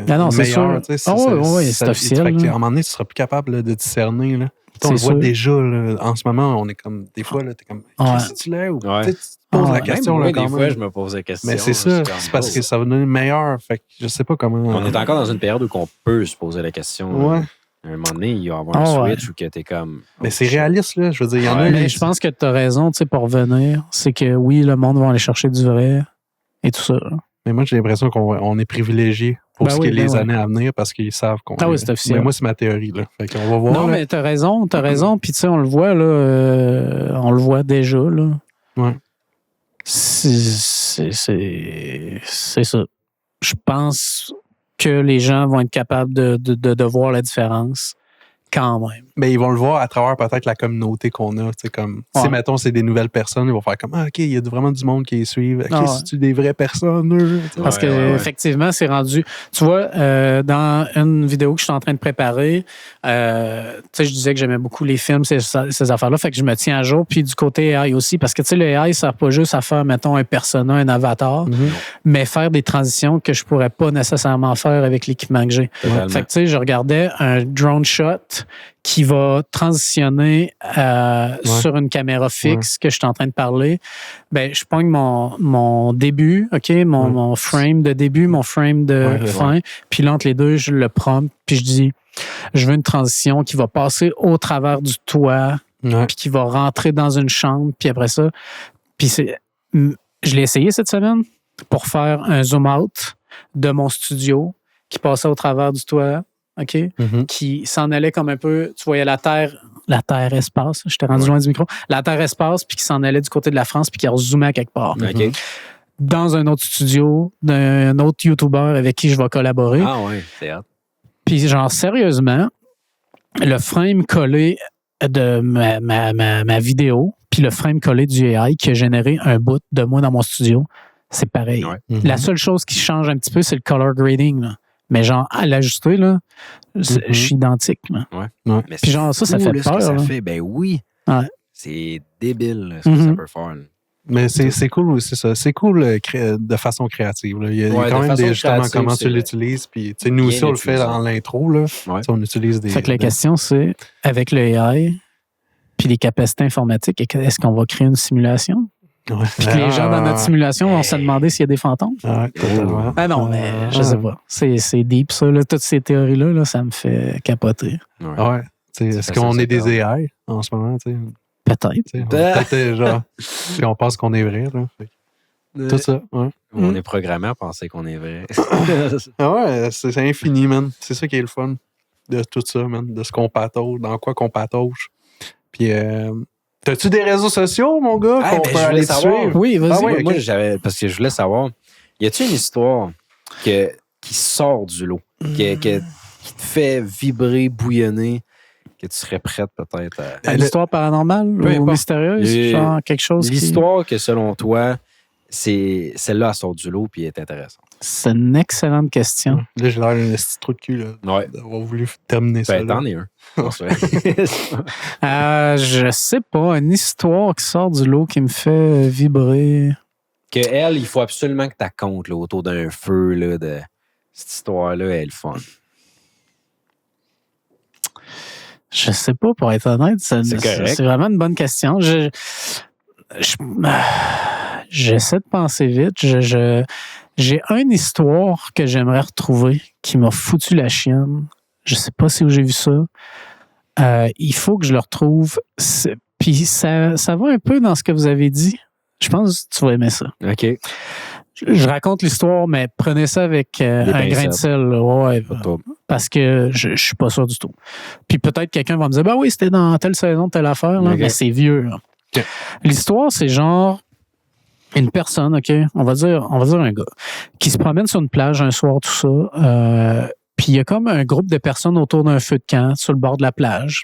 non, meilleur. Oui, c'est officiel. Fait à un moment donné, tu ne seras plus capable là, de discerner. Là. On le voit déjà. Là, en ce moment, on est comme. Des fois, tu es comme. Qu'est-ce que tu l'as? Ou tu te poses la question. Même là, des fois, je me pose la question. Mais c'est ça. C'est parce que ça va devenir meilleur. Fait que je sais pas comment. On est encore dans une période où on peut se poser la question. Ouais. À un moment donné, il va y avoir un switch où tu es comme. Mais c'est réaliste, là. Je veux dire, il y en a. Mais je pense que tu as raison, tu sais, pour revenir. C'est que oui, le monde va aller chercher du vrai et tout ça. Mais moi, j'ai l'impression qu'on est privilégié pour ce qui est les années à venir parce qu'ils savent qu'on oui, c'est officiel. Mais moi, c'est ma théorie, là. Fait qu'on va voir. Non, mais t'as raison. Puis tu sais, on le voit, là. On le voit déjà, là. Ouais. C'est ça. Je pense que les gens vont être capables de voir la différence quand même. Mais ils vont le voir à travers peut-être la communauté qu'on a. Comme, si, mettons, c'est des nouvelles personnes, ils vont faire comme, OK, il y a vraiment du monde qui les suivent. OK, c'est-tu des vraies personnes, eux? Parce que effectivement, c'est rendu. Tu vois, dans une vidéo que je suis en train de préparer, tu sais, je disais que j'aimais beaucoup les films, ces affaires-là. Fait que je me tiens à jour. Puis du côté AI aussi, parce que tu sais, le AI, ça sert pas juste à faire, mettons, un persona, un avatar, mais faire des transitions que je pourrais pas nécessairement faire avec l'équipement que j'ai. Fait que tu sais, je regardais un drone shot qui va transitionner sur une caméra fixe que je suis en train de parler. Ben, je pogne mon début, OK, mon frame de début, mon frame de fin, puis là, entre les deux, je le prompt, puis je dis, je veux une transition qui va passer au travers du toit, puis qui va rentrer dans une chambre, puis après ça, puis je l'ai essayé cette semaine pour faire un zoom out de mon studio qui passait au travers du toit, OK? Qui s'en allait comme un peu, tu voyais la Terre-espace, je t'ai rendu loin du micro, la Terre-espace, puis qui s'en allait du côté de la France, puis qui a zoomé à quelque part. Dans un autre studio, d'un autre YouTuber avec qui je vais collaborer. Ah oui, c'est hâte. Puis genre, sérieusement, le frame collé de ma vidéo, puis le frame collé du AI qui a généré un bout de moi dans mon studio, c'est pareil. La seule chose qui change un petit peu, c'est le color grading, là. Mais genre, à l'ajuster, là, je suis identique. Là. Mais puis genre, ça fait peur. Ça là. fait, ben oui. C'est débile là, ce que ça peut faire. Là. Mais c'est cool aussi, ça. C'est cool de façon créative. Là. Il y a quand même justement comment tu l'utilises. Puis nous aussi, on le fait dans l'intro. Là. On utilise des. Fait que la question, c'est, avec le AI puis les capacités informatiques, est-ce qu'on va créer une simulation? Puis que les gens dans notre simulation vont se demander s'il y a des fantômes. Totalement. Ah non, mais je sais pas. C'est deep, ça. Là, toutes ces théories-là, là, ça me fait capoter. Est-ce qu'on est des AI en ce moment? Peut-être. Peut-être, genre, puis on pense qu'on est vrai. Là. Tout ça. On est programmé à penser qu'on est vrai. C'est infini, man. C'est ça qui est le fun de tout ça, man. De ce qu'on patauge, dans quoi qu'on patauge. Puis, T'as-tu des réseaux sociaux, mon gars, Ah, qu'on ben, peut je aller voulais te savoir. suivre? Oui, vas-y. Ah oui, Moi, ok. parce que je voulais savoir, y a-t-il une histoire qui sort du lot, qui te fait vibrer, bouillonner, que tu serais prête peut-être à... L'histoire paranormale Peu ou importe. mystérieuse? Genre quelque chose qui... L'histoire que, selon toi, c'est celle-là, elle sort du lot puis est intéressante. C'est une excellente question. Là, j'ai l'air d'un petit trou de cul, là, Ouais. d'avoir voulu terminer ça. Ben, là. t'en es un. Non, c'est vrai. Je sais pas, une histoire qui sort du lot qui me fait vibrer. Que elle, il faut absolument que tu comptes là, autour d'un feu. Là, de... Cette histoire-là, elle est le fun. Je sais pas, pour être honnête. C'est correct. C'est vraiment une bonne question. J'essaie de penser vite. J'ai une histoire que j'aimerais retrouver qui m'a foutu la chienne. Je sais pas si j'ai vu ça. Il faut que je le retrouve. Puis ça va un peu dans ce que vous avez dit. Je pense que tu vas aimer ça. OK. Je raconte l'histoire, mais prenez ça avec un grain de sel. Là. Ouais, parce que je suis pas sûr du tout. Puis peut-être quelqu'un va me dire, ben oui, c'était dans telle saison, telle affaire, là, OK. mais c'est vieux. Là. OK. L'histoire, c'est genre une personne, OK, on va dire un gars, qui se promène sur une plage un soir, tout ça. Puis il y a comme un groupe de personnes autour d'un feu de camp sur le bord de la plage.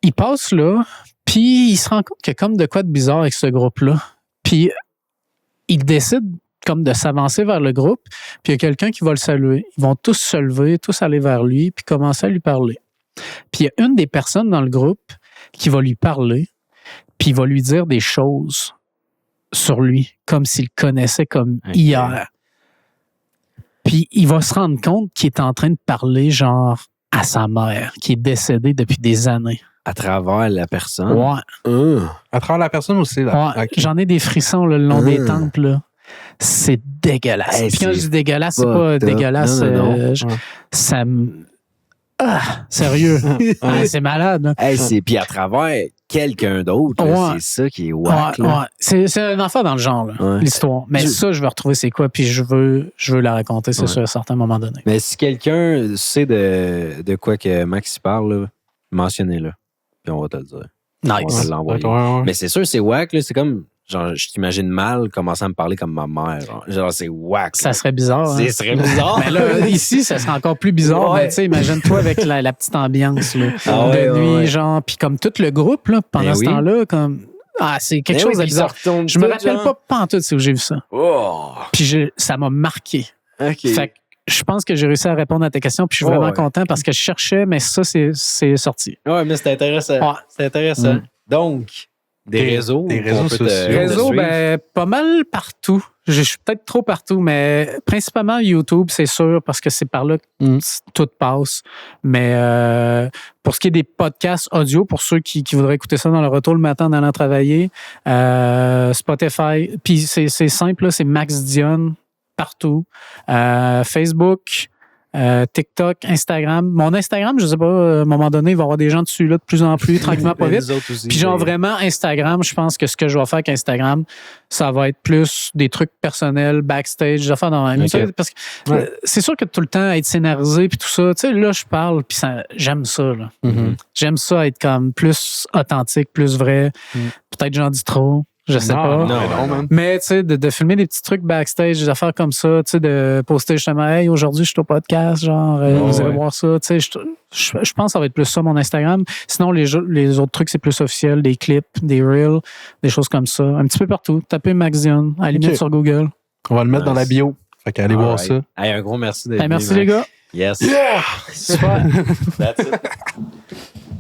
Il passe là, puis il se rend compte qu'il y a comme de quoi de bizarre avec ce groupe-là. Puis il décide comme de s'avancer vers le groupe, puis il y a quelqu'un qui va le saluer. Ils vont tous se lever, tous aller vers lui, puis commencer à lui parler. Puis il y a une des personnes dans le groupe qui va lui parler, puis il va lui dire des choses sur lui, comme s'il le connaissait comme hier. Puis il va se rendre compte qu'il est en train de parler genre à sa mère, qui est décédée depuis des années. À travers la personne. Ouais. À travers la personne aussi, là. Ouais, Ok. j'en ai des frissons là, le long des tempes. Là. C'est dégueulasse. Hey, Puis quand c'est je dis dégueulasse, c'est pas fucked up. dégueulasse. Non. Ouais. Ça me... Ah, sérieux. Ah, c'est malade. Là. Hey, c'est puis à travers quelqu'un d'autre, là, Ouais. c'est ça qui est whack. Ouais, là. ouais. C'est un enfant dans le genre, là, Ouais. l'histoire. Mais ça, je veux retrouver c'est quoi, puis je veux la raconter, c'est Ouais. sûr, à un certain moment donné. Mais si quelqu'un sait de quoi que Max parle, là, mentionnez-le. Puis on va te le dire. On va Nice. l'envoyer. Ouais. Mais c'est sûr, c'est whack. Là, c'est comme, genre, je t'imagine mal commencer à me parler comme ma mère. Genre c'est whack. Ça serait bizarre. Hein? Ce serait bizarre. Mais là, ici, ça serait encore plus bizarre. Ouais. Mais tu sais, imagine-toi avec la petite ambiance là, Ah ouais, de nuit, ouais. genre, puis comme tout le groupe, là, pendant Ben ce oui. temps-là, comme... Ah, c'est quelque Eh chose oui, de puis bizarre. ça retombe Je me tout, rappelle genre. pas en tout c'est où j'ai vu ça. Oh! Puis ça m'a marqué. OK. Fait que je pense que j'ai réussi à répondre à ta question, puis je suis Ouais, vraiment ouais. content parce que je cherchais, mais ça, c'est sorti. Ouais, mais c'est intéressant. Ouais. C'est intéressant. Mm. Donc, des réseaux. des où réseaux on peut sociaux. te Réseau, suivre. ben, pas mal partout. Je suis peut-être trop partout, mais principalement YouTube, c'est sûr, parce que c'est par là que tout passe. Mais pour ce qui est des podcasts audio, pour ceux qui voudraient écouter ça dans le retour le matin en allant travailler, Spotify, puis c'est simple, là, c'est Max Dion partout. Facebook, TikTok, Instagram. Mon Instagram, je sais pas, à un moment donné, il va y avoir des gens dessus là de plus en plus, tranquillement, pas Mais vite. nous autres aussi, Puis genre mais- vraiment Instagram, je pense que ce que je vais faire avec Instagram, ça va être plus des trucs personnels, backstage, des affaires dans la même. Ok. Tu sais, parce que Ouais. c'est sûr que tout le temps être scénarisé puis tout ça, tu sais, là je parle puis j'aime ça là. Mhm. J'aime ça être comme plus authentique, plus vrai. Peut-être j'en dis trop, je sais pas. Non, man. Mais tu sais, de filmer des petits trucs backstage, des affaires comme ça, tu sais, de poster justement, hey, aujourd'hui je suis au podcast, genre, vous irez ouais. voir ça, tu sais, je pense que ça va être plus ça mon Instagram. Sinon, les autres trucs, c'est plus officiel, des clips, des reels, des choses comme ça. Un petit peu partout. Tapez Max Dion, à la limite Ok. sur Google. On va le mettre dans la Nice. bio. Fait qu'allez voir Alright. ça. Hey, un gros merci d'être Hey, merci venu, les Max. gars. Yes. Super. That's it.